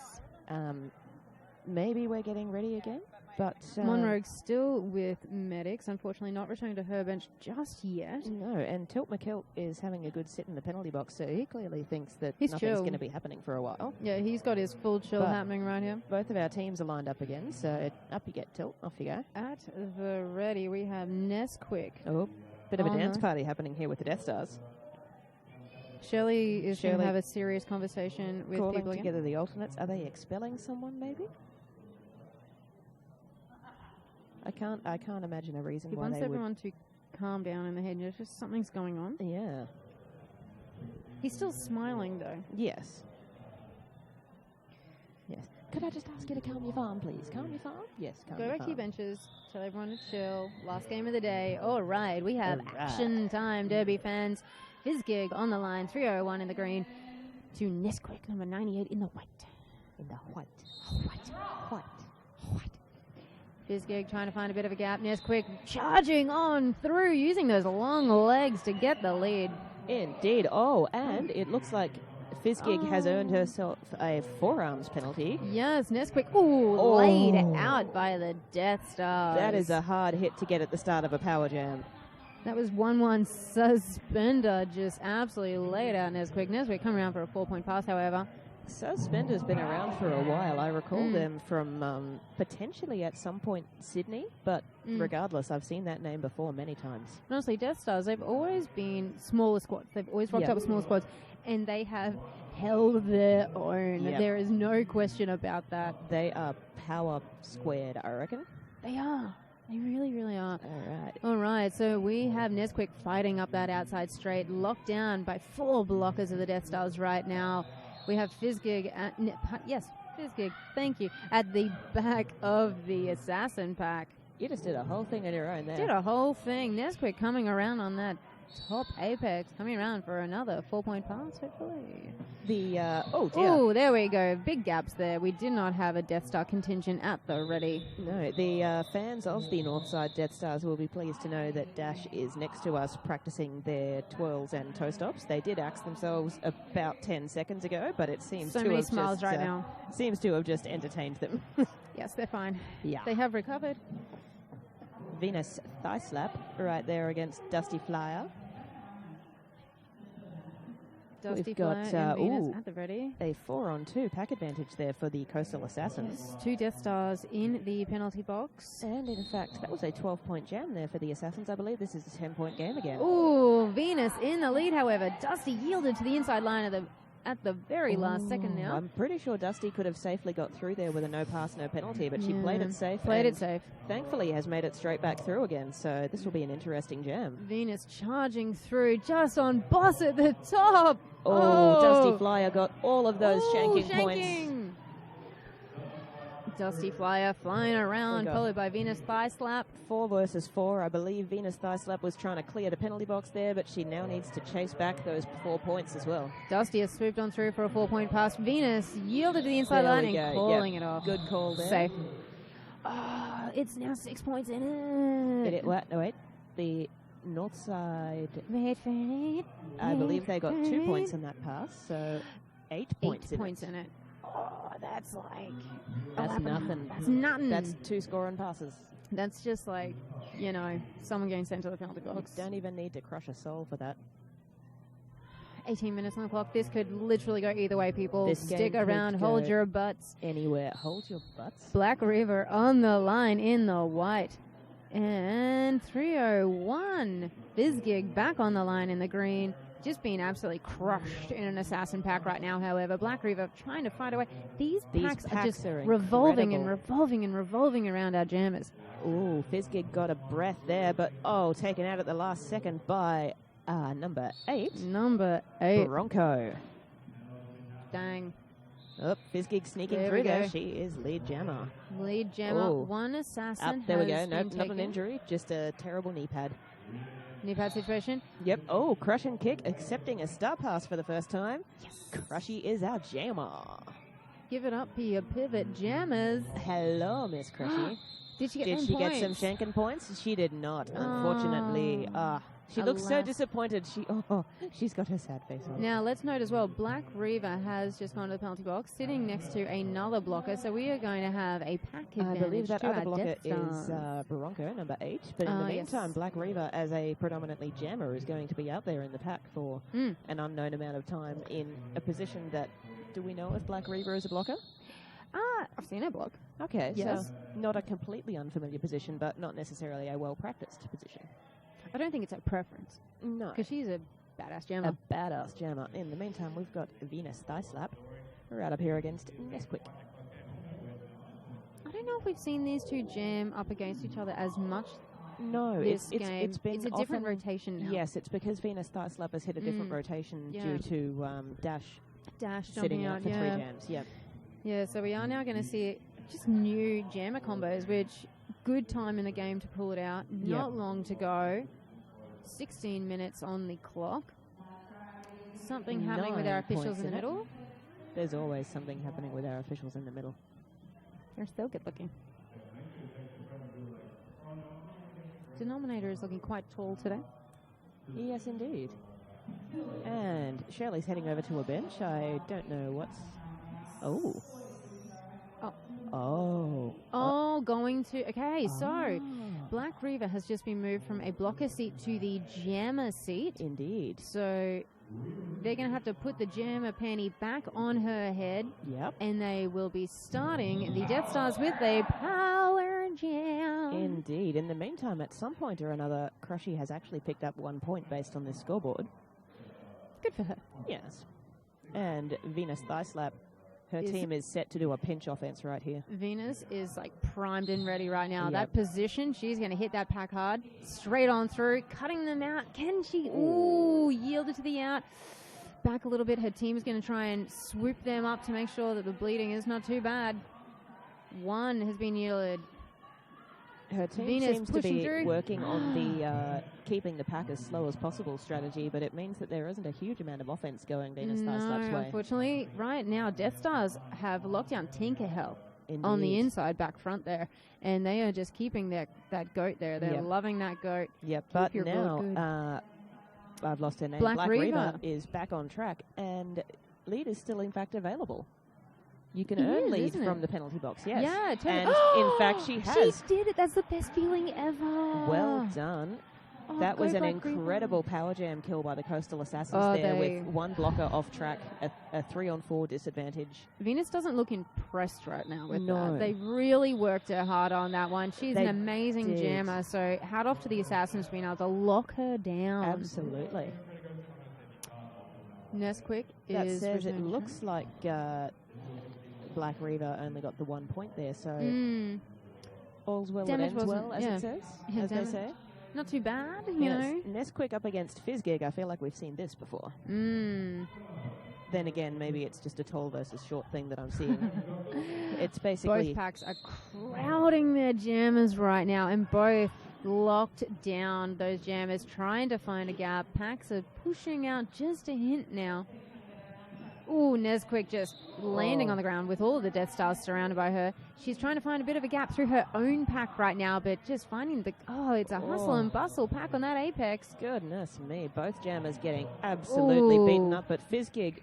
Maybe we're getting ready again, but Monroe's still with medics, unfortunately not returning to her bench just yet. no. And Tilt McKilt is having a good sit in the penalty box, so he clearly thinks that He's nothing's chill. going to be happening for a while. Yeah, he's got his full chill But- happening right here. Both of our teams are lined up again, so up you get, Tilt. Off you go. At the ready, we have Nesquik. Oh, bit of a Oh, dance no. party happening here with the Death Stars. Shirley is going to Shirley have a serious conversation with Calling people again. together the alternates. Are they expelling someone, maybe? I can't imagine a reason He why wants they would. everyone to calm down in the head. There's just something's going on. Yeah. He's still smiling, though. Yes. Yes. Could I just ask you to calm your farm, please? Calm your farm? Yes, calm Go your back to your farm. benches. Tell everyone to chill. Last game of the day. All right, we have All right. action time, Derby fans. Fizzgig on the line, 301 in the green. To Nesquik, number 98 in the white. In the white. White. Fizzgig trying to find a bit of a gap. Nesquik charging on through, using those long legs to get the lead. Indeed. Oh, and it looks like Fizzgig has earned Oh. herself a forearms penalty. Yes, Nesquik, laid out by the Death Stars. That is a hard hit to get at the start of a power jam. That was 1-1 suspender, just absolutely laid out Nesquik. Nesquik coming around for a 4-point pass, however. Suspender's been around for a while. I recall them from potentially at some point Sydney, but regardless, I've seen that name before many times. Honestly, Death Stars, they've always been smaller squads. They've always rocked up with smaller squads, and they have held their own. Yep. There is no question about that. They are power squared, I reckon. They are. They really, really are. All right. All right, so we have Nesquik fighting up that outside straight, locked down by 4 blockers of the Death Stars right now. We have Fizzgig, Fizzgig, thank you, at the back of the Assassin pack. You just did a whole thing on your own there. Did a whole thing. Nesquik coming around on that top apex, coming around for another 4-point pass, hopefully. Oh, dear. Oh, there we go. Big gaps there. We did not have a Death Star contingent at the ready. No, the fans of the Northside Death Stars will be pleased to know that Dash is next to us practicing their twirls and toe stops. They did axe themselves about 10 seconds ago, but it seems so to many have smiles just, right now. Seems to have just entertained them. Yes, they're fine. Yeah. They have recovered. Venus thigh slap right there against Dusty Flyer. Dusty We've got Flyer and Venus at the ready. a 4-on-2 pack advantage there for the Coastal Assassins. Yes, 2 Death Stars in the penalty box. And in fact, that was a 12-point jam there for the Assassins. I believe this is a 10-point game again. Ooh, Venus in the lead, however. Dusty yielded to the inside line at the very last second now. I'm pretty sure Dusty could have safely got through there with a no pass, no penalty, but she played it safe. Played it safe. Thankfully has made it straight back through again, so this will be an interesting jam. Venus charging through just on boss at the top. Oh, Dusty Flyer got all of those shanking points. Dusty Flyer flying around, followed by Venus thigh slap. 4 versus 4. I believe Venus thigh slap was trying to clear the penalty box there, but she now needs to chase back those 4 points as well. Dusty has swooped on through for a 4-point pass. Venus yielded to the inside line and calling it off. Good call there. Safe. Oh, it's now 6 points in it. Wait. The Northside. Wait. I believe they got 2 points in that pass, so 8 points in it. 8 points in it. Oh, that's like... That's nothing. That's nothing. That's 2 scoring passes. That's just like, someone getting sent to the penalty box. You don't even need to crush a soul for that. 18 minutes on the clock. This could literally go either way, people. This Stick around. Hold your butts. Anywhere. Hold your butts. Black River on the line in the white. And 301. Fizzgig back on the line in the green. Just being absolutely crushed in an assassin pack right now, however. Black River trying to fight away. These packs are just revolving and revolving and revolving around our jammers. Ooh, Fizzgig got a breath there, but taken out at the last second by number 8. Number 8. Bronco. Dang. Oh, Fizzgig sneaking through there. She is lead jammer. Lead jammer. One assassin there we go. has Nope, been not an taken. injury, just a terrible knee pad. Knee pad situation. Yep. Oh, crush and kick, accepting a star pass for the first time. Yes. Crushy is our jammer. Give it up for your pivot jammers. Hello, Miss Crushy. Did she get some shanking points? She did not, unfortunately. She looks so disappointed. She's got her sad face on. Now, let's note as well, Black Reaver has just gone to the penalty box, sitting next to another blocker, so we are going to have a pack advantage. I believe that to other our blocker Death is Stars. Bronco, number 8. But in the meantime, Black Reaver, as a predominantly jammer, is going to be out there in the pack for an unknown amount of time in a position that... Do we know if Black Reaver is a blocker? I've seen her block. Okay, yes. So not a completely unfamiliar position, but not necessarily a well-practiced position. I don't think it's a preference. No. Because she's a badass jammer. A badass jammer. In the meantime, we've got Venus thigh slap right up here against Nesquik. I don't know if we've seen these two jam up against each other as much. No, it's been a different rotation now. Yes, it's because Venus thigh slap has hit a different rotation due to Dash sitting out for 3 jams. Yep. Yeah, so we are now going to see just new jammer combos, which good time in the game to pull it out. Not long to go. 16 minutes on the clock. Something happening with our officials in the middle. There's always something happening with our officials in the middle. They're still good looking. Denominator is looking quite tall today. Yes, indeed. And Shirley's heading over to a bench. I don't know what's... Oh. now going to... Okay, so Black Reaver has just been moved from a blocker seat to the jammer seat. Indeed. So they're going to have to put the jammer panty back on her head. Yep. And they will be starting the Death Stars with a power jam. Indeed. In the meantime, at some point or another, Crushy has actually picked up 1 point based on this scoreboard. Good for her. Yes. And Venus Thigh Slap, her team is set to do a pinch offense right here. Venus is like primed and ready right now. Yep. That position, she's going to hit that pack hard, straight on through, cutting them out. Can she? Ooh, yielded to the out. Back a little bit. Her team is going to try and swoop them up to make sure that the bleeding is not too bad. One has been yielded. Her team Venus seems to pushing be through. working on the keeping the pack as slow as possible strategy, but it means that there isn't a huge amount of offense going Venus Thigh Slap's way. Unfortunately, right now, Death Stars have locked down Tinkerhell on the inside back front there, and they are just keeping that goat there. They're loving that goat. Yep, but now I've lost her name. Black Reaver Reaver is back on track, and lead is still in fact available. You can earn lead from the penalty box, yes. Yeah, totally. And in fact, she has. She did it. That's the best feeling ever. Well done. Oh, that was an Black Reaver. incredible power jam kill by the Coastal Assassins there with one blocker off track, a 3-on-4 disadvantage. Venus doesn't look impressed right now with No. that. They really worked her hard on that one. She's an amazing did. jammer, so hat off to the Assassins for being able to lock her down. Absolutely. Nesquik That is... says it returned. looks like Black Reaver only got the 1 point there, so all's well that Damage ends well, wasn't- as it says, Yeah, as they damage. say. Not too bad, you Yes. know. Nesquik up against Fizzgig, I feel like we've seen this before. Mm. Then again, maybe it's just a tall versus short thing that I'm seeing. It's basically... Both packs are crowding their jammers right now, and both locked down those jammers, trying to find a gap. Packs are pushing out just a hint now. Ooh, Nesquik just landing on the ground with all of the Death Stars surrounded by her. She's trying to find a bit of a gap through her own pack right now, but just finding the... Oh, it's a hustle and bustle pack on that Apex. Goodness me, both jammers getting absolutely beaten up, but Fizzgig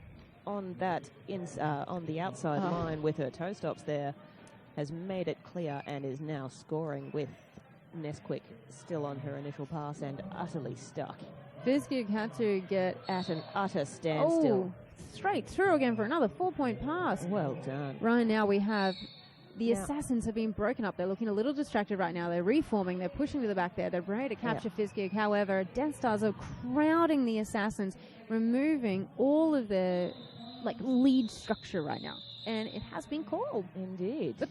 on that on the outside line with her toe stops there has made it clear and is now scoring with Nesquik still on her initial pass and utterly stuck. Fizzgig had to get... At an utter standstill. Straight through again for another 4-point pass. Well done. Right now we have the Assassins have been broken up. They're looking a little distracted right now. They're reforming. They're pushing to the back there. They're ready to capture Fizzgig. However, Death Stars are crowding the Assassins, removing all of their lead structure right now. And it has been called. Indeed. But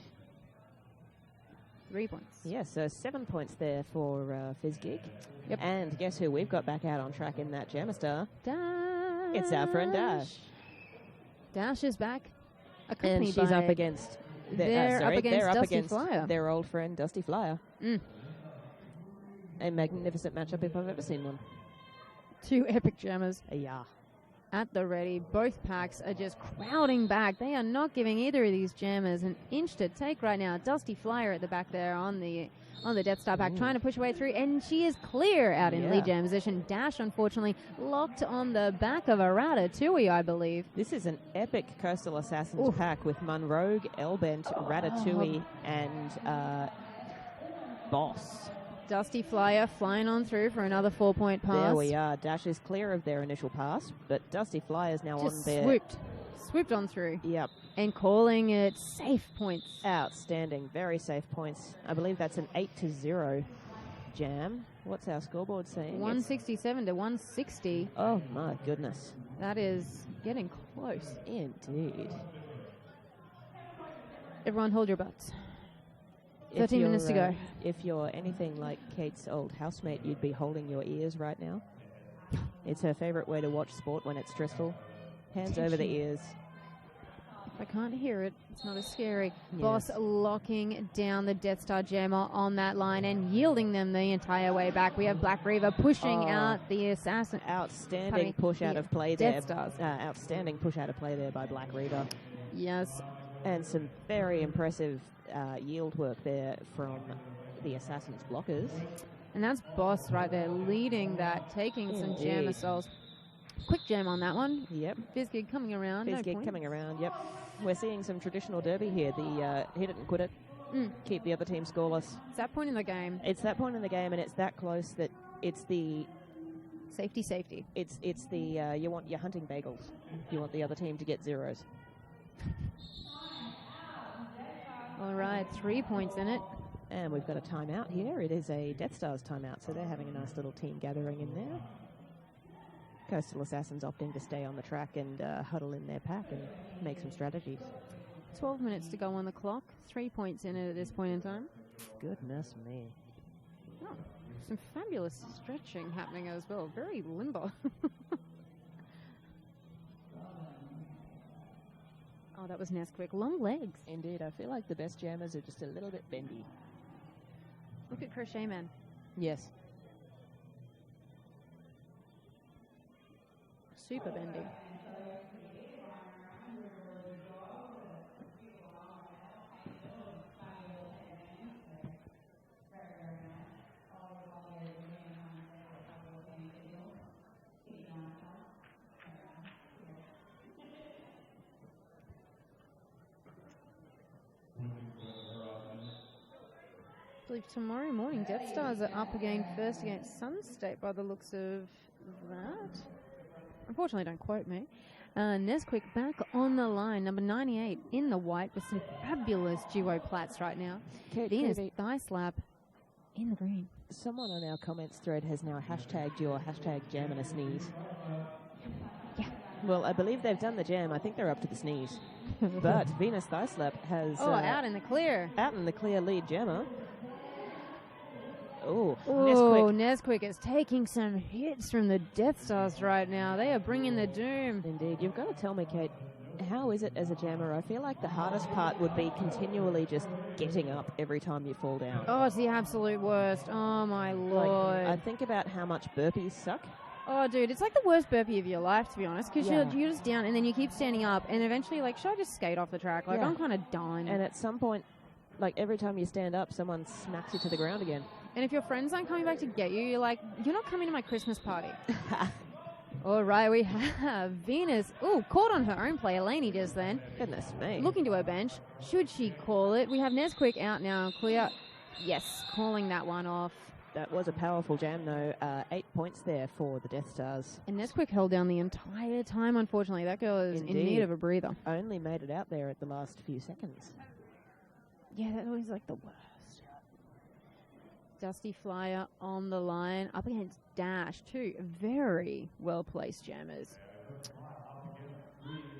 3 points. Yes, so 7 points there for Fizzgig. Yep. And guess who we've got back out on track in that Jammer Star? Dash. It's our friend Dash. Dash is back. And she's up against... They're up against Dusty Flyer. Their old friend, Dusty Flyer. Mm. A magnificent matchup if I've ever seen one. 2 epic jammers. Yeah. At the ready. Both packs are just crowding back. They are not giving either of these jammers an inch to take right now. Dusty Flyer at the back there on the Death Star pack, trying to push her way through, and she is clear out in lead jam position. Dash, unfortunately, locked on the back of a Ratatouille, I believe. This is an epic Coastal Assassins pack with Munrogue, Elbent, Ratatouille, and Boss. Dusty Flyer flying on through for another 4-point pass. There we are. Dash is clear of their initial pass, but Dusty Flyer is now just on there. Swooped on through. Yep. And calling it safe points. Outstanding. Very safe points. I believe that's an 8-0 jam. What's our scoreboard saying? 167 to 160. Oh, my goodness. That is getting close. Indeed. Everyone hold your butts. 13 minutes to go. If you're anything like Kate's old housemate, you'd be holding your ears right now. It's her favorite way to watch sport when it's stressful. Hands over the ears. If I can't hear it, it's not as scary. Yes. Boss locking down the Death Star jammer on that line and yielding them the entire way back. We have Black Reaver pushing out the Assassin. Outstanding push out of play there. Death Stars. Outstanding push out of play there by Black Reaver. Yes. And some very impressive yield work there from the Assassin's blockers. And that's Boss right there leading that, taking some jam assaults. Quick jam on that one. Yep. Fizzgig coming around. Fizzgig coming around, yep. We're seeing some traditional derby here. The hit it and quit it. keep the other team scoreless. It's that point in the game. It's that point in the game, and it's that close that it's the Safety. It's the you want your hunting bagels. You want the other team to get zeros. All right, 3 points in it. And we've got a timeout here. It is a Death Stars timeout, so they're having a nice little team gathering in there. Coastal Assassins opting to stay on the track and huddle in their pack and make some strategies. 12 minutes to go on the clock. 3 points in it at this point in time. Goodness me. Oh, some fabulous stretching happening as well. Very limber. Oh, that was Nesquik. Long legs. Indeed, I feel like the best jammers are just a little bit bendy. Look at Crochet Man. Yes. Super bendy. I believe tomorrow morning Death Stars are up again first against Sunstate by the looks of that. Unfortunately, don't quote me. Nesquik back on the line, number 98 in the white with some fabulous duo plats right now. Venus thigh slap in the green. Someone on our comments thread has now hashtagged your hashtag jam and a sneeze. Yeah. Well, I believe they've done the jam. I think they're up to the sneeze. But Venus thigh slap has... out in the clear. Out in the clear lead jammer. Oh, Nesquik is taking some hits from the Death Stars right now. They are bringing the doom. Indeed. You've got to tell me, Kate, how is it as a jammer? I feel like the hardest part would be continually just getting up every time you fall down. Oh, it's the absolute worst. Oh, my Lord. I think about how much burpees suck. Oh, dude, it's like the worst burpee of your life, to be honest, because you're just down and then you keep standing up and eventually, should I just skate off the track? I'm kind of done. And at some point, every time you stand up, someone smacks you to the ground again. And if your friends aren't coming back to get you, you're like, you're not coming to my Christmas party. All right, we have Venus. Oh, caught on her own play. Elaney just then. Goodness me. Looking to her bench. Should she call it? We have Nesquik out now. Clear. Yes, calling that one off. That was a powerful jam, though. 8 points there for the Death Stars. And Nesquik held down the entire time, unfortunately. That girl is in need of a breather. Only made it out there at the last few seconds. Yeah, that was the worst. Dusty Flyer on the line, up against Dash, two very well-placed jammers.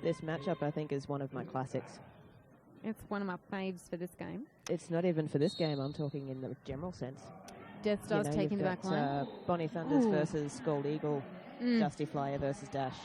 This matchup, I think, is one of my classics. It's one of my faves for this game. It's not even for this game, I'm talking in the general sense. Death Stars taking the back line. Bonnie Thunders versus Gold Eagle, Dusty Flyer versus Dash.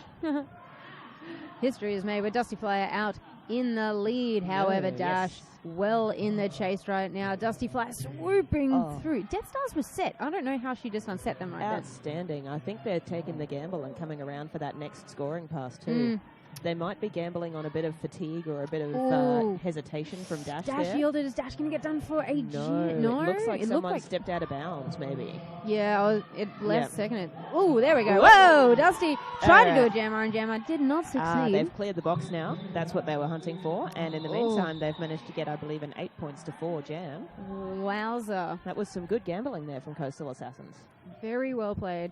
History is made with Dusty Flyer out in the lead. However, Dash well in the chase right now. Dusty Flyer swooping through. Death Stars was set. I don't know how she just unset them right then. Outstanding. I think they're taking the gamble and coming around for that next scoring pass too. They might be gambling on a bit of fatigue or a bit of hesitation from Dash. Dash yielded. Is Dash going to get done for a No. It looks like someone stepped out of bounds, maybe. Yeah, it left second. Oh, there we go. Whoa, Dusty tried to do a jammer and jammer. Did not succeed. They've cleared the box now. That's what they were hunting for. And in the meantime, they've managed to get, I believe, an 8 points to 4 jam. Wowza. That was some good gambling there from Coastal Assassins. Very well played.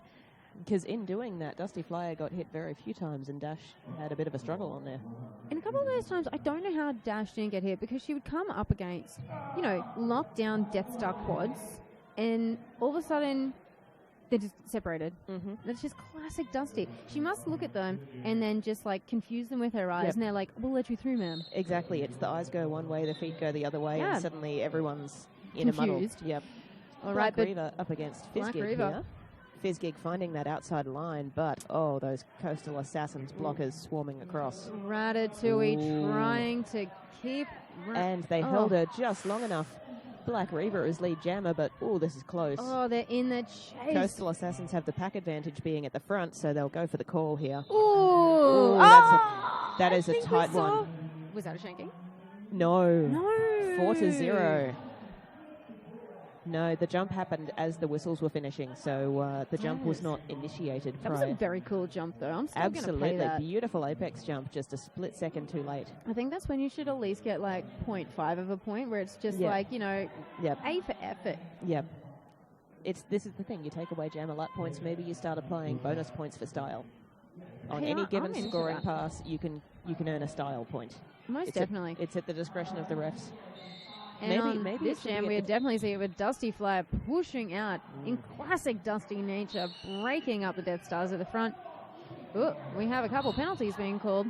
Because in doing that, Dusty Flyer got hit very few times and Dash had a bit of a struggle on there. And a couple of those times, I don't know how Dash didn't get hit because she would come up against, lockdown Death Star quads and all of a sudden they're just separated. That's just classic Dusty. She must look at them and then just confuse them with her eyes and they're like, we'll let you through, ma'am. Exactly. It's the eyes go one way, the feet go the other way and suddenly everyone's in confused. A muddle. Yep. All Black right, Reaver up against Fizzgig here. Fizzgig finding that outside line, but, those Coastal Assassins blockers swarming across. Ratatouille trying to keep... And they held her just long enough. Black Reaver is lead jammer, but, this is close. Oh, they're in the chase. Coastal Assassins have the pack advantage being at the front, so they'll go for the call here. That is a tight one. Was that a shanking? No. 4-0. No, the jump happened as the whistles were finishing, so the jump was not initiated That prior. was a very cool jump, though. I'm still going to pay Absolutely. that. Beautiful apex jump, just a split second too late. I think that's when you should at least get like 0.5 of a point, where it's just Yeah. like, you know, Yep. A for effort. Yep. This is the thing. You take away jam alert points, maybe you start applying bonus points for style. On Hey, any given I'm into scoring that. pass, you can earn a style point. Most It's definitely. It's at the discretion of the refs. And on maybe this it should jam, be we at would definitely see it with Dusty Flyer pushing out in classic Dusty nature, breaking up the Death Stars at the front. Ooh, we have a couple penalties being called.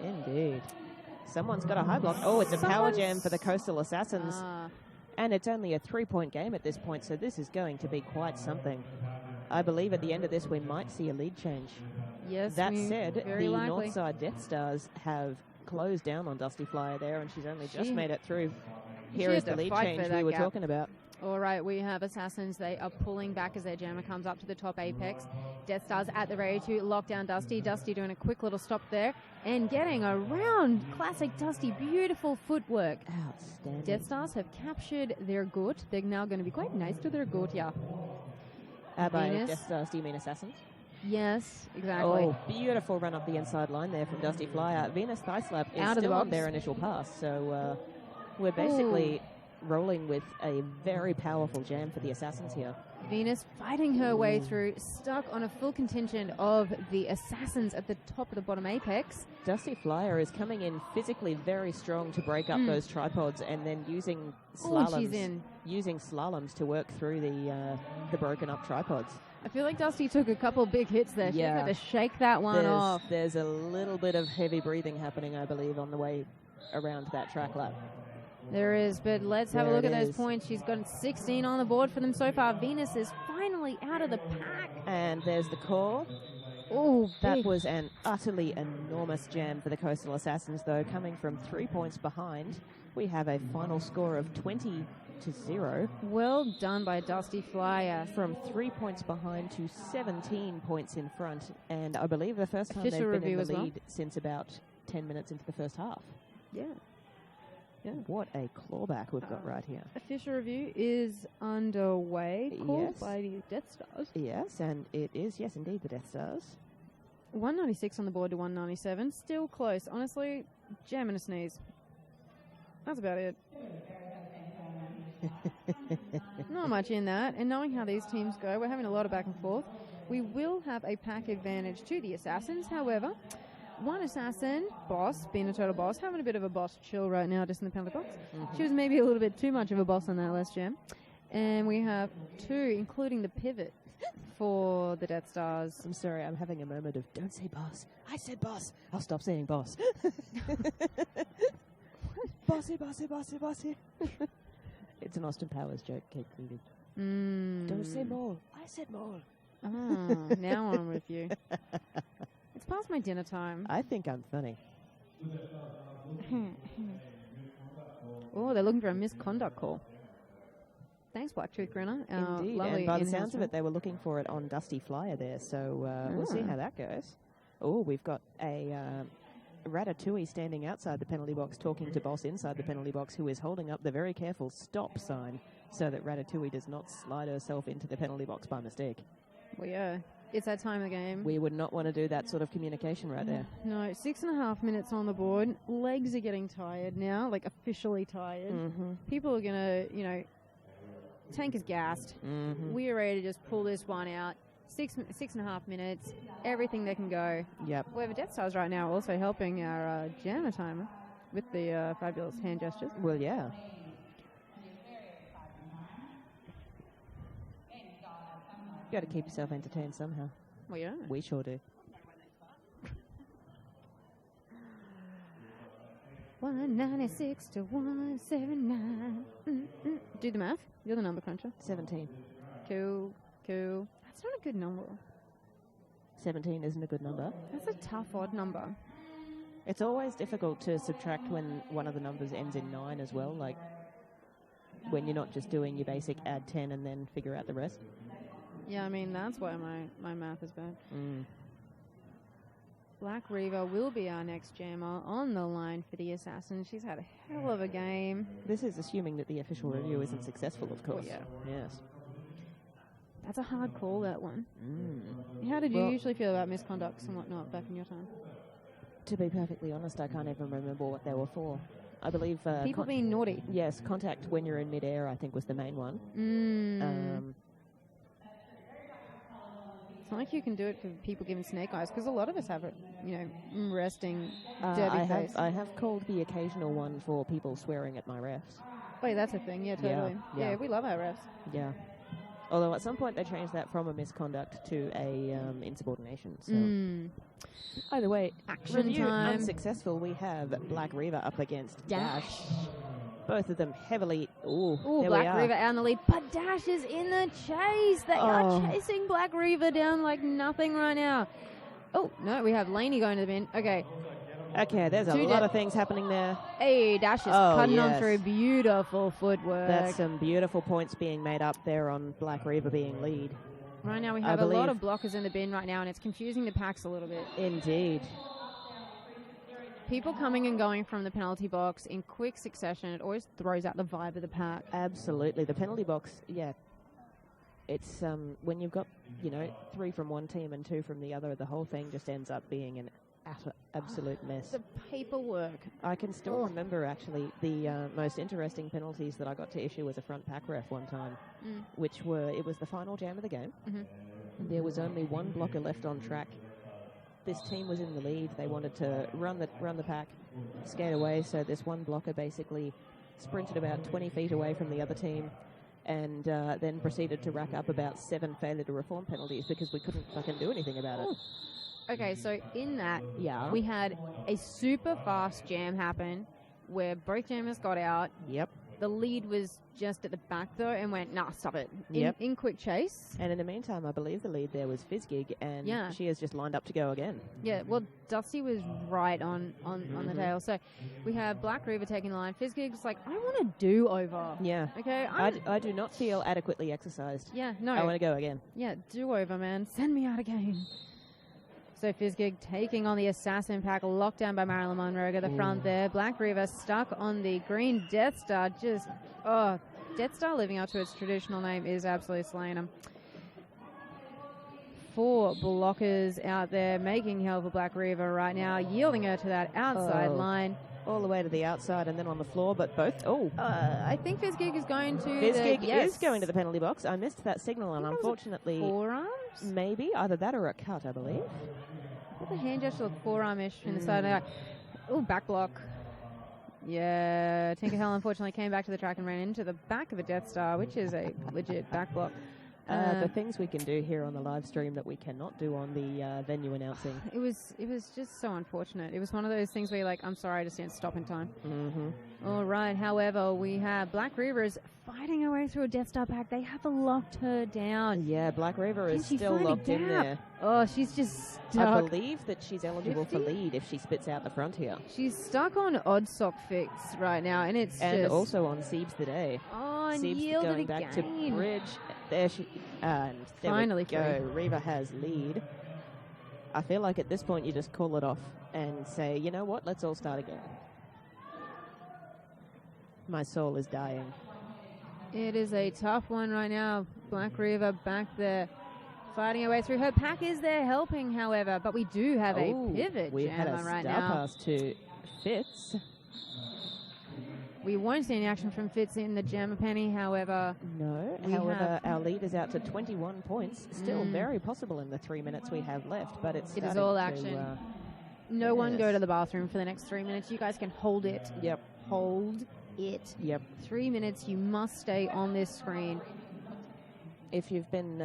Indeed. Someone's got a high block. Oh, it's a power Someone's- jam for the Coastal Assassins. Ah, And it's only a 3-point game at this point, so this is going to be quite something. I believe at the end of this, we might see a lead change. yes, That we- said, very the likely. Northside Death Stars have closed down on Dusty Flyer there, and she's only just She- made it through. she Here had is to the lead fight change for we that were gap. talking about. All right, we have Assassins. They are pulling back as their jammer comes up to the top apex. Death Stars at the ready to lock down Dusty. Dusty doing a quick little stop there and getting around classic Dusty. Beautiful footwork. Outstanding. Death Stars have captured their goat. They're now going to be quite nice to their goat, yeah. By Venus. Death Stars, do you mean Assassins? Yes, exactly. Oh, beautiful run up the inside line there from Dusty Flyer. Venus Thigh Slap is Out of the still on box. their initial pass, so we're basically rolling with a very powerful jam for the Assassins here. Venus fighting her way through, stuck on a full contingent of the Assassins at the top of the bottom apex. Dusty Flyer is coming in physically very strong to break up those tripods, and then using slaloms, she's in. using slaloms to work through the broken up tripods. I feel like Dusty took a couple big hits there. She Yeah. had to shake that one off. There's a little bit of heavy breathing happening, I believe, on the way around that track lap. There is, but let's have a There look it at those is. points. She's got 16 on the board for them so far. Venus is finally out of the pack. And there's the call. Oh, That big. was an utterly enormous jam for the Coastal Assassins, though, coming from 3 points behind. We have a final score of 20-0. Well done by Dusty Flyer. From 3 points behind to 17 points in front, and I believe the first time Official they've been review in the as well. lead since about 10 minutes into the first half. Yeah. What a clawback we've got right here. Official review is underway, called Yes. by the Death Stars. Yes, and it is, yes, indeed, the Death Stars. 196 on the board to 197. Still close. Honestly, jam and a sneeze. That's about it. Not much in that. And knowing how these teams go, we're having a lot of back and forth. We will have a pack advantage to the Assassins. However, one Assassin, boss, being a total boss, having a bit of a boss chill right now just in the penalty box. She was maybe a little bit too much of a boss on that last jam. And we have two, including the pivot for the Death Stars. I'm sorry, I'm having a moment of don't say boss. I said boss. I'll stop saying boss. Bossy, bossy, bossy, bossy. It's an Austin Powers joke, Kate Cleavage. Don't say mole. I said mole. Ah, now I'm with you. It's past my dinner time. I think I'm funny. Oh, they're looking for a misconduct call. Thanks, Blacktooth Grinner. Indeed, and by the sounds of it, they were looking for it on Dusty Flyer there, so we'll see how that goes. Oh, we've got a Ratatouille standing outside the penalty box talking to Boss inside the penalty box, who is holding up the very careful stop sign so that Ratatouille does not slide herself into the penalty box by mistake. Well, yeah, it's that time of the game. We would not want to do that sort of communication right there. No, 6.5 minutes on the board. Legs are getting tired now, like officially tired. People are going to, tank is gassed. We are ready to just pull this one out. 6.5 minutes, everything that can go. Yep. However, Death Stars right now also helping our jammer timer with the fabulous hand gestures. Well, yeah. You got to keep yourself entertained somehow. Well, yeah. We sure do. 196 to 179. Do the math. You're the number cruncher. 17. Cool. That's not a good number. 17 isn't a good number. That's a tough odd number. It's always difficult to subtract when one of the numbers ends in 9 as well, like when you're not just doing your basic add 10 and then figure out the rest. Yeah, I mean, that's why my math is bad. Black Reaver will be our next jammer on the line for the Assassin. She's had a hell of a game. This is assuming that the official review isn't successful, of course. yeah. Yes. That's a hard call, that one. How did you usually feel about misconducts and whatnot back in your time? To be perfectly honest, I can't even remember what they were for. I believe... People being naughty. Yes, contact when you're in midair, I think, was the main one. It's not like you can do it for people giving snake eyes, because a lot of us have it, resting derby face. I have called the occasional one for people swearing at my refs. Wait, that's a thing, yeah, totally. Yeah, we love our refs. Yeah. Although at some point they changed that from a misconduct to a insubordination. So either way, action review time. Unsuccessful. We have Black Reaver up against Dash. Both of them heavily. Ooh, Black Reaver out in the lead, but Dash is in the chase. They are chasing Black Reaver down like nothing right now. Oh no, we have Laney going to the bin. Okay, there's a lot of things happening there. Hey, Dash is cutting on through beautiful footwork. That's some beautiful points being made up there on Black Reaver being lead. Right now we have a lot of blockers in the bin right now, and it's confusing the packs a little bit. Indeed. People coming and going from the penalty box in quick succession, it always throws out the vibe of the pack. Absolutely. The penalty box, it's when you've got, 3 from one team and 2 from the other, the whole thing just ends up being an absolute mess. The paperwork. I can still remember, actually, the most interesting penalties that I got to issue as a front pack ref one time, it was the final jam of the game. There was only one blocker left on track. This team was in the lead. They wanted to run the pack, skate away, so this one blocker basically sprinted about 20 feet away from the other team and then proceeded to rack up about 7 failure to reform penalties because we couldn't fucking do anything about it. Okay, so in that, we had a super fast jam happen where both jammers got out. Yep. The lead was just at the back, though, and went, nah, stop it. In quick chase. And in the meantime, I believe the lead there was Fizzgig, and she has just lined up to go again. Yeah, well, Dusty was right on the tail. So we have Black Reaver taking the line. Fizzgig's like, I want to do over. Yeah. Okay. I do not feel adequately exercised. Yeah, no. I want to go again. Yeah, do over, man. Send me out again. So Fizzgig taking on the Assassin pack, locked down by Marilyn Monroe at the front there. Black Reaver stuck on the green Death Star. Death Star living up to its traditional name is absolutely slaying them. 4 blockers out there making hell for Black Reaver right now, yielding her to that outside line. All the way to the outside and then on the floor, but both... I think Fizzgig is going to... Fizzgig is going to the penalty box. I missed that signal, and unfortunately... Forearms? Maybe. Either that or a cut, I believe. The hand gesture looked forearm-ish in the side. Back block. Yeah, Tinkerhell unfortunately came back to the track and ran into the back of a Death Star, which is a legit back block. The things we can do here on the live stream that we cannot do on the venue announcing. It was just so unfortunate. It was one of those things where you're like, I'm sorry, I just didn't stop in time. All right, however, we have Black Reavers fighting her way through a Death Star pack. They have locked her down. Yeah, Black Reaver is still locked in there. Oh, she's just stuck. I believe that she's eligible for lead if she spits out the front here. She's stuck on Odd Sock Fix right now, and it's and also on Siebes the Day. Oh, and Siebes yielded going back again. to bridge. There she and there finally we go. Reaver has lead. I feel like at this point you just call it off and say, you know what, let's all start again. My soul is dying. It is a tough one right now. Black Reaver back there fighting her way through. Her pack is there helping, however, but we do have a pivot we had a right star now. Pass to Fitz. We won't see any action from Fitz in the Jammer Penny, however. No, however, our lead is out to 21 points. Still very possible in the 3 minutes we have left, but it is all action. No one go to the bathroom for the next 3 minutes. You guys can hold it. Yep. Hold it. Yep. 3 minutes, you must stay on this screen. If you've been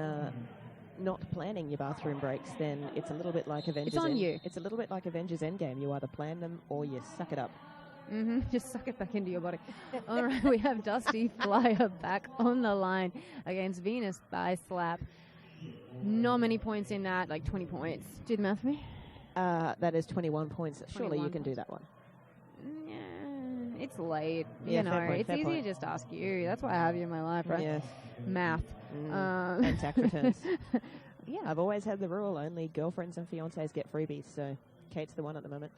not planning your bathroom breaks, then it's a little bit like Avengers. It's on you. It's a little bit like Avengers Endgame. You either plan them or you suck it up. Just suck it back into your body. All right, we have Dusty Flyer back on the line against Venus by slap. Not many points in that, like 20 points. Do the math for me. That is 21 points. Surely you can do that one. Yeah, it's late. Yeah, you know, it's easy to just ask you. That's why I have you in my life, right? Yes. Math. And tax returns. Yeah, I've always had the rule, only girlfriends and fiancés get freebies, so... Kate's the one at the moment.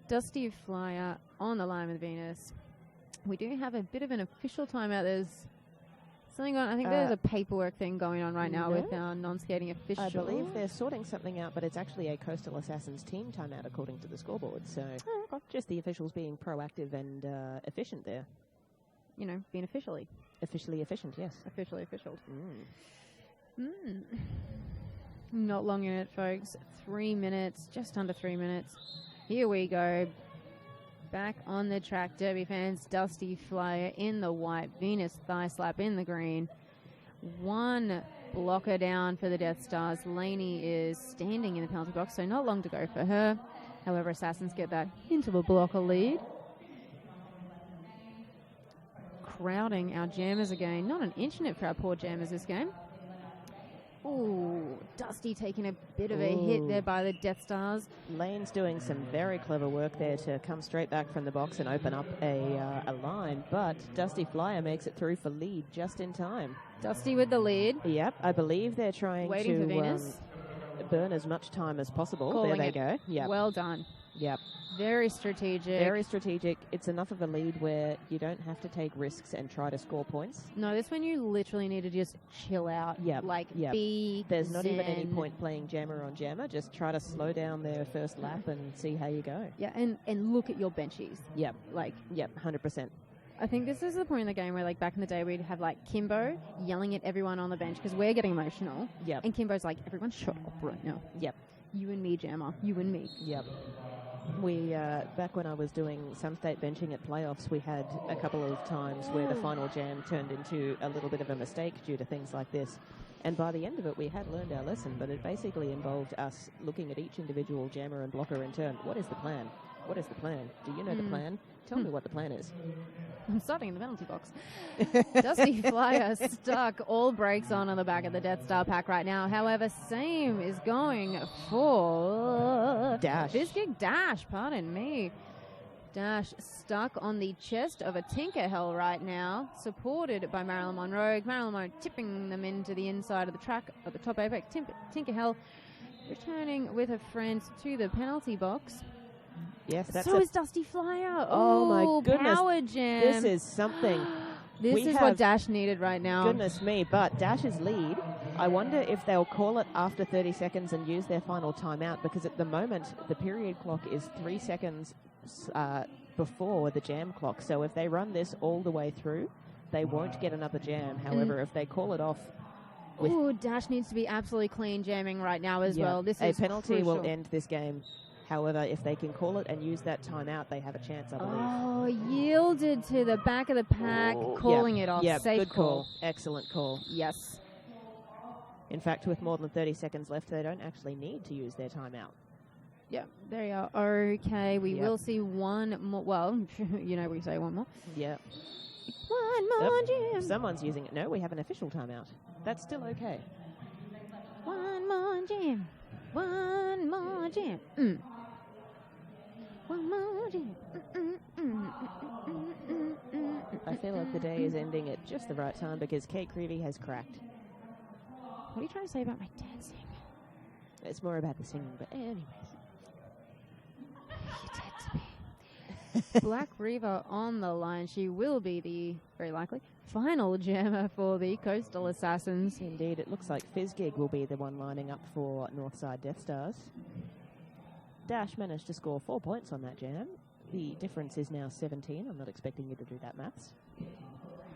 Dusty Flyer on the line with Venus. We do have a bit of an official timeout. There's something on. I think there's a paperwork thing going on right now with our non-skating official. I believe they're sorting something out, but it's actually a Coastal Assassins team timeout according to the scoreboard. So just the officials being proactive and efficient there. You know, being officially efficient, yes. Officially official. Not long in it, folks. 3 minutes, just under 3 minutes. Here we go. Back on the track, Derby fans. Dusty Flyer in the white. Venus thigh slap in the green. One blocker down for the Death Stars. Laney is standing in the penalty box, so not long to go for her. However, Assassins get that hint of a blocker lead. Crowding our jammers again. Not an inch in it for our poor jammers this game. Ooh, Dusty taking a bit of a hit there by the Death Stars. Lane's doing some very clever work there to come straight back from the box and open up a line, but Dusty Flyer makes it through for lead just in time. Dusty with the lead. Yep, I believe they're trying Waiting to for Venus. Burn as much time as possible. Calling there they go. Yep. Well done. Yep. Very strategic. Very strategic. It's enough of a lead where you don't have to take risks and try to score points. No, this one you literally need to just chill out. Yep. Be There's not even zen. any point playing jammer on jammer. Just try to slow down their first lap and see how you go. Yeah, and look at your benchies. Yep. 100%. I think this is the point in the game where, like, back in the day, we'd have, like, Kimbo yelling at everyone on the bench because we're getting emotional. Yep. And Kimbo's like, everyone shut up right now. Yep. You and me, Jammer. You and me. Yep. We, back when I was doing some state benching at playoffs, we had a couple of times where the final jam turned into a little bit of a mistake due to things like this. And by the end of it, we had learned our lesson, but it basically involved us looking at each individual jammer and blocker in turn. What is the plan? What is the plan? Do you know the plan? Tell me what the plan is. I'm starting in the penalty box. Dusty Flyer stuck. All brakes on the back of the Death Star pack right now. However, same is going for Dash. Bizgig Dash, pardon me. Dash stuck on the chest of a Tinkerhell right now, supported by Marilyn Monroe. Marilyn Monroe tipping them into the inside of the track of the top apex. Tinkerhell returning with her friends to the penalty box. Yes, that's so is Dusty Flyer. Oh my goodness. Power jam. This is something. This is what Dash needed right now. Goodness me, but Dash's lead, I wonder if they'll call it after 30 seconds and use their final timeout, because at the moment the period clock is 3 seconds before the jam clock. So if they run this all the way through, they won't get another jam. However, if they call it off... Dash needs to be absolutely clean jamming right now as well. This is a penalty crucial. will end this game. However, if they can call it and use that timeout, they have a chance, I believe. Oh, yielded to the back of the pack, calling it off. Yeah, Safe good call. Excellent call. Yes. In fact, with more than 30 seconds left, they don't actually need to use their timeout. Yeah, there you are. Okay, we will see one more. Well, you know we say one more. Yeah. One more jam. Someone's using it. No, we have an official timeout. That's still okay. One more jam. One more jam. One more jam. I feel like the day is ending at just the right time because Kate Creevy has cracked. What are you trying to say about my dancing? It's more about the singing, but anyways. You did to me. Black Reaver on the line. She will be the, very likely, final jammer for the Coastal Assassins. Indeed, it looks like Fizzgig will be the one lining up for Northside Death Stars. Dash managed to score 4 points on that jam. The difference is now 17. I'm not expecting you to do that maths.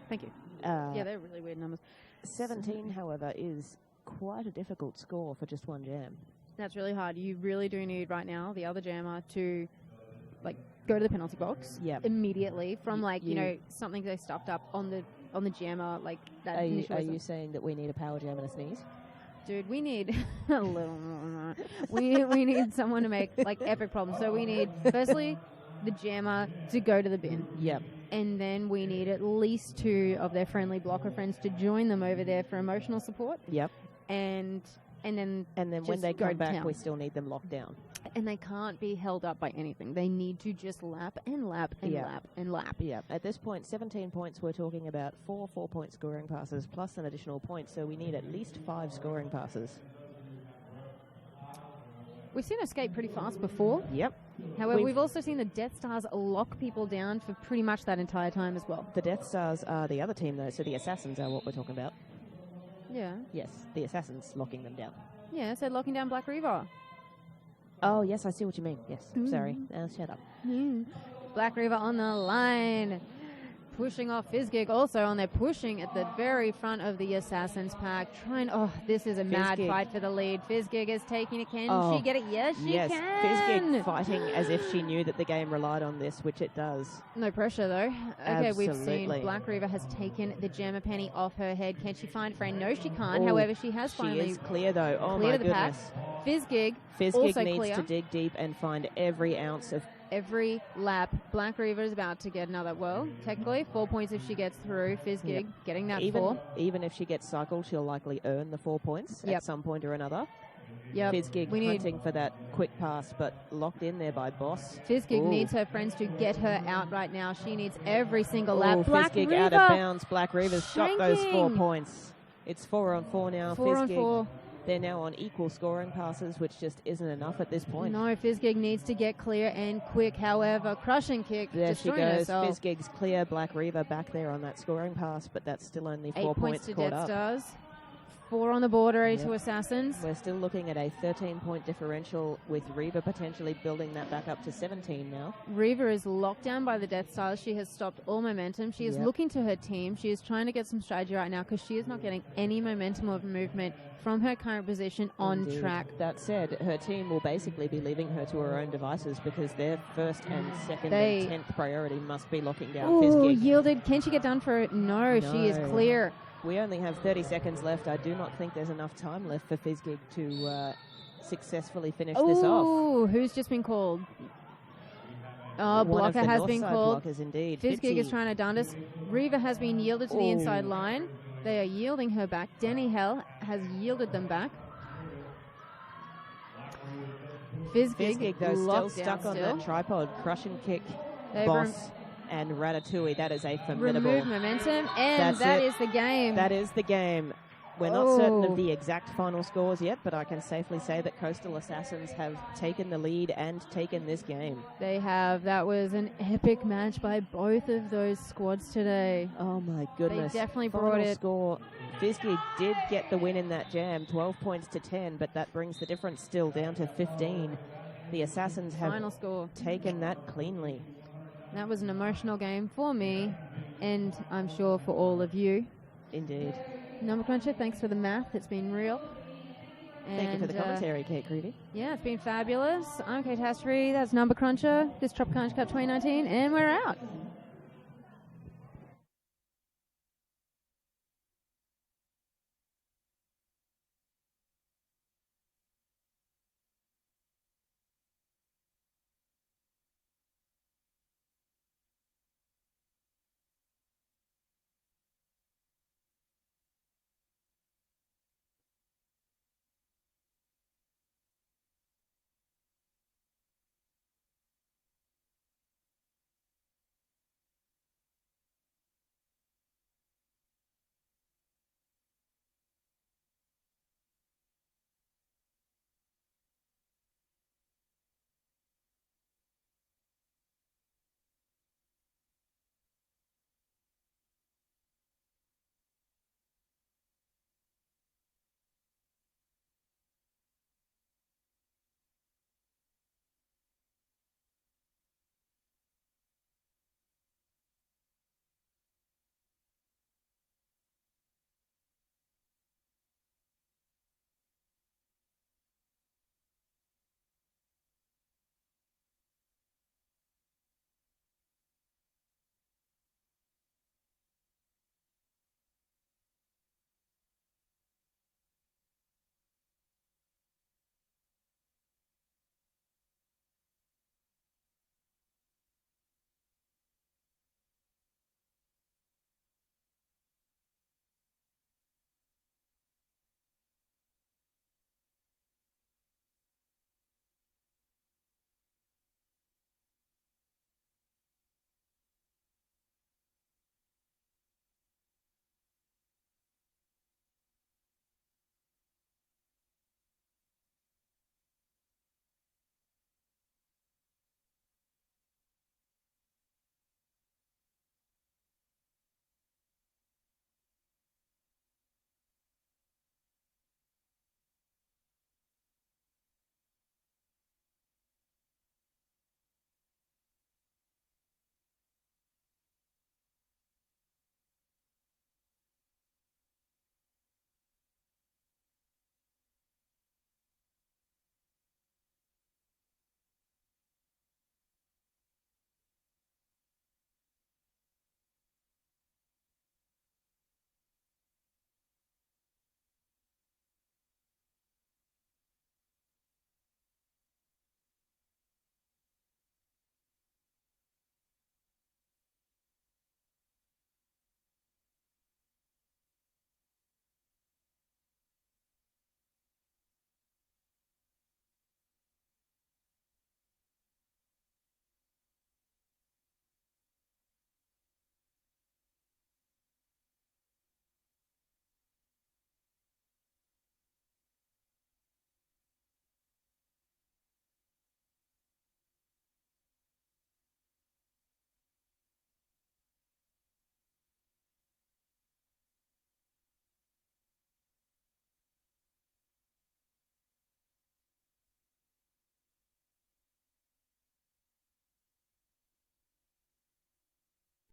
Thank you. Yeah, they're really weird numbers. 17, however, is quite a difficult score for just one jam. That's really hard. You really do need right now the other jammer to, like, go to the penalty box immediately from, like, you know, something they stuffed up on the jammer, like that. Are you saying that we need a power jam and a sneeze? Dude, we need a little more. We need someone to make, like, epic problems. So we need, firstly, the jammer to go to the bin. Yep. And then we need at least 2 of their friendly blocker friends to join them over there for emotional support. Yep. And then when they come back, we still need them locked down. And they can't be held up by anything. They need to just lap and lap and lap and lap. Yeah. At this point, 17 points, we're talking about 4 4-point scoring passes plus an additional point, so we need at least 5 scoring passes. We've seen her skate pretty fast before. Yep. However, we've also seen the Death Stars lock people down for pretty much that entire time as well. The Death Stars are the other team, though, so the Assassins are what we're talking about. Yeah. Yes, the Assassins locking them down. Yeah, so locking down Black Reaver. Oh, yes, I see what you mean. Yes, sorry. Shut up. Black Reaver on the line. Pushing off Fizzgig also on there, pushing at the very front of the Assassins pack. This is a mad fight for the lead. Fizzgig is taking it. Can she get it? Yes, she can. Fizzgig fighting as if she knew that the game relied on this, which it does. No pressure, though. Okay, Absolutely. we've seen Black Reaver has taken the Gemma Penny off her head. Can she find Frey? No, she can't. However, she has finally... She is clear, though. Oh, clear my the goodness. Pack. Fizzgig also needs clear. To dig deep and find every ounce of... Every lap, Black Reaver is about to get another. Well, technically, 4 points if she gets through. Fizzgig getting that 4. Even if she gets cycled, she'll likely earn the 4 points at some point or another. Yep. Fizzgig hunting for that quick pass, but locked in there by Boss. Fizzgig needs her friends to get her out right now. She needs every single lap. Black Fizzgig Reaver out of bounds. Black Reaver's got those 4 points. It's 4 on 4 now. 4 on Fizzgig. 4. They're now on equal scoring passes, which just isn't enough at this point. No, Fizzgig needs to get clear and quick. However, crushing kick. There she goes. Herself. Fizzgig's clear. Black Reaver back there on that scoring pass, but that's still only 4 points to caught Death up. Stars. 4 on the border to Assassins. We're still looking at a 13-point differential with Reaver potentially building that back up to 17 now. Reaver is locked down by the Death Stars. She has stopped all momentum. She is looking to her team. She is trying to get some strategy right now because she is not getting any momentum of movement from her current position on track. That said, her team will basically be leaving her to her own devices because their first and second and 10th priority must be locking down Fizzgig. Yielded. Can she get done for it? No, she is clear. We only have 30 seconds left. I do not think there's enough time left for Fizzgig to successfully finish this off. Oh, who's just been called? Oh, blocker has been called. Blockers indeed. Fizzgig is trying to done us. Reaver has been yielded to the inside line. They are yielding her back. Denny Hell has yielded them back. Fizzgig though, still stuck on that tripod. Crushing kick, Boss. And Ratatouille, that is a formidable... Remove momentum, and that is the game. That is the game. We're not certain of the exact final scores yet, but I can safely say that Coastal Assassins have taken the lead and taken this game. They have. That was an epic match by both of those squads today. Oh my goodness. They definitely brought it. Score. Fizzgig did get the win in that jam, 12 points to 10, but that brings the difference still down to 15. The Assassins have taken that cleanly. That was an emotional game for me, and I'm sure for all of you. Indeed. Number Cruncher, thanks for the math. It's been real. Thank you for the commentary, Kate Creevy. Yeah, it's been fabulous. I'm Kate Hastry. That's Number Cruncher. This Trop Crunch Cup 2019, and we're out.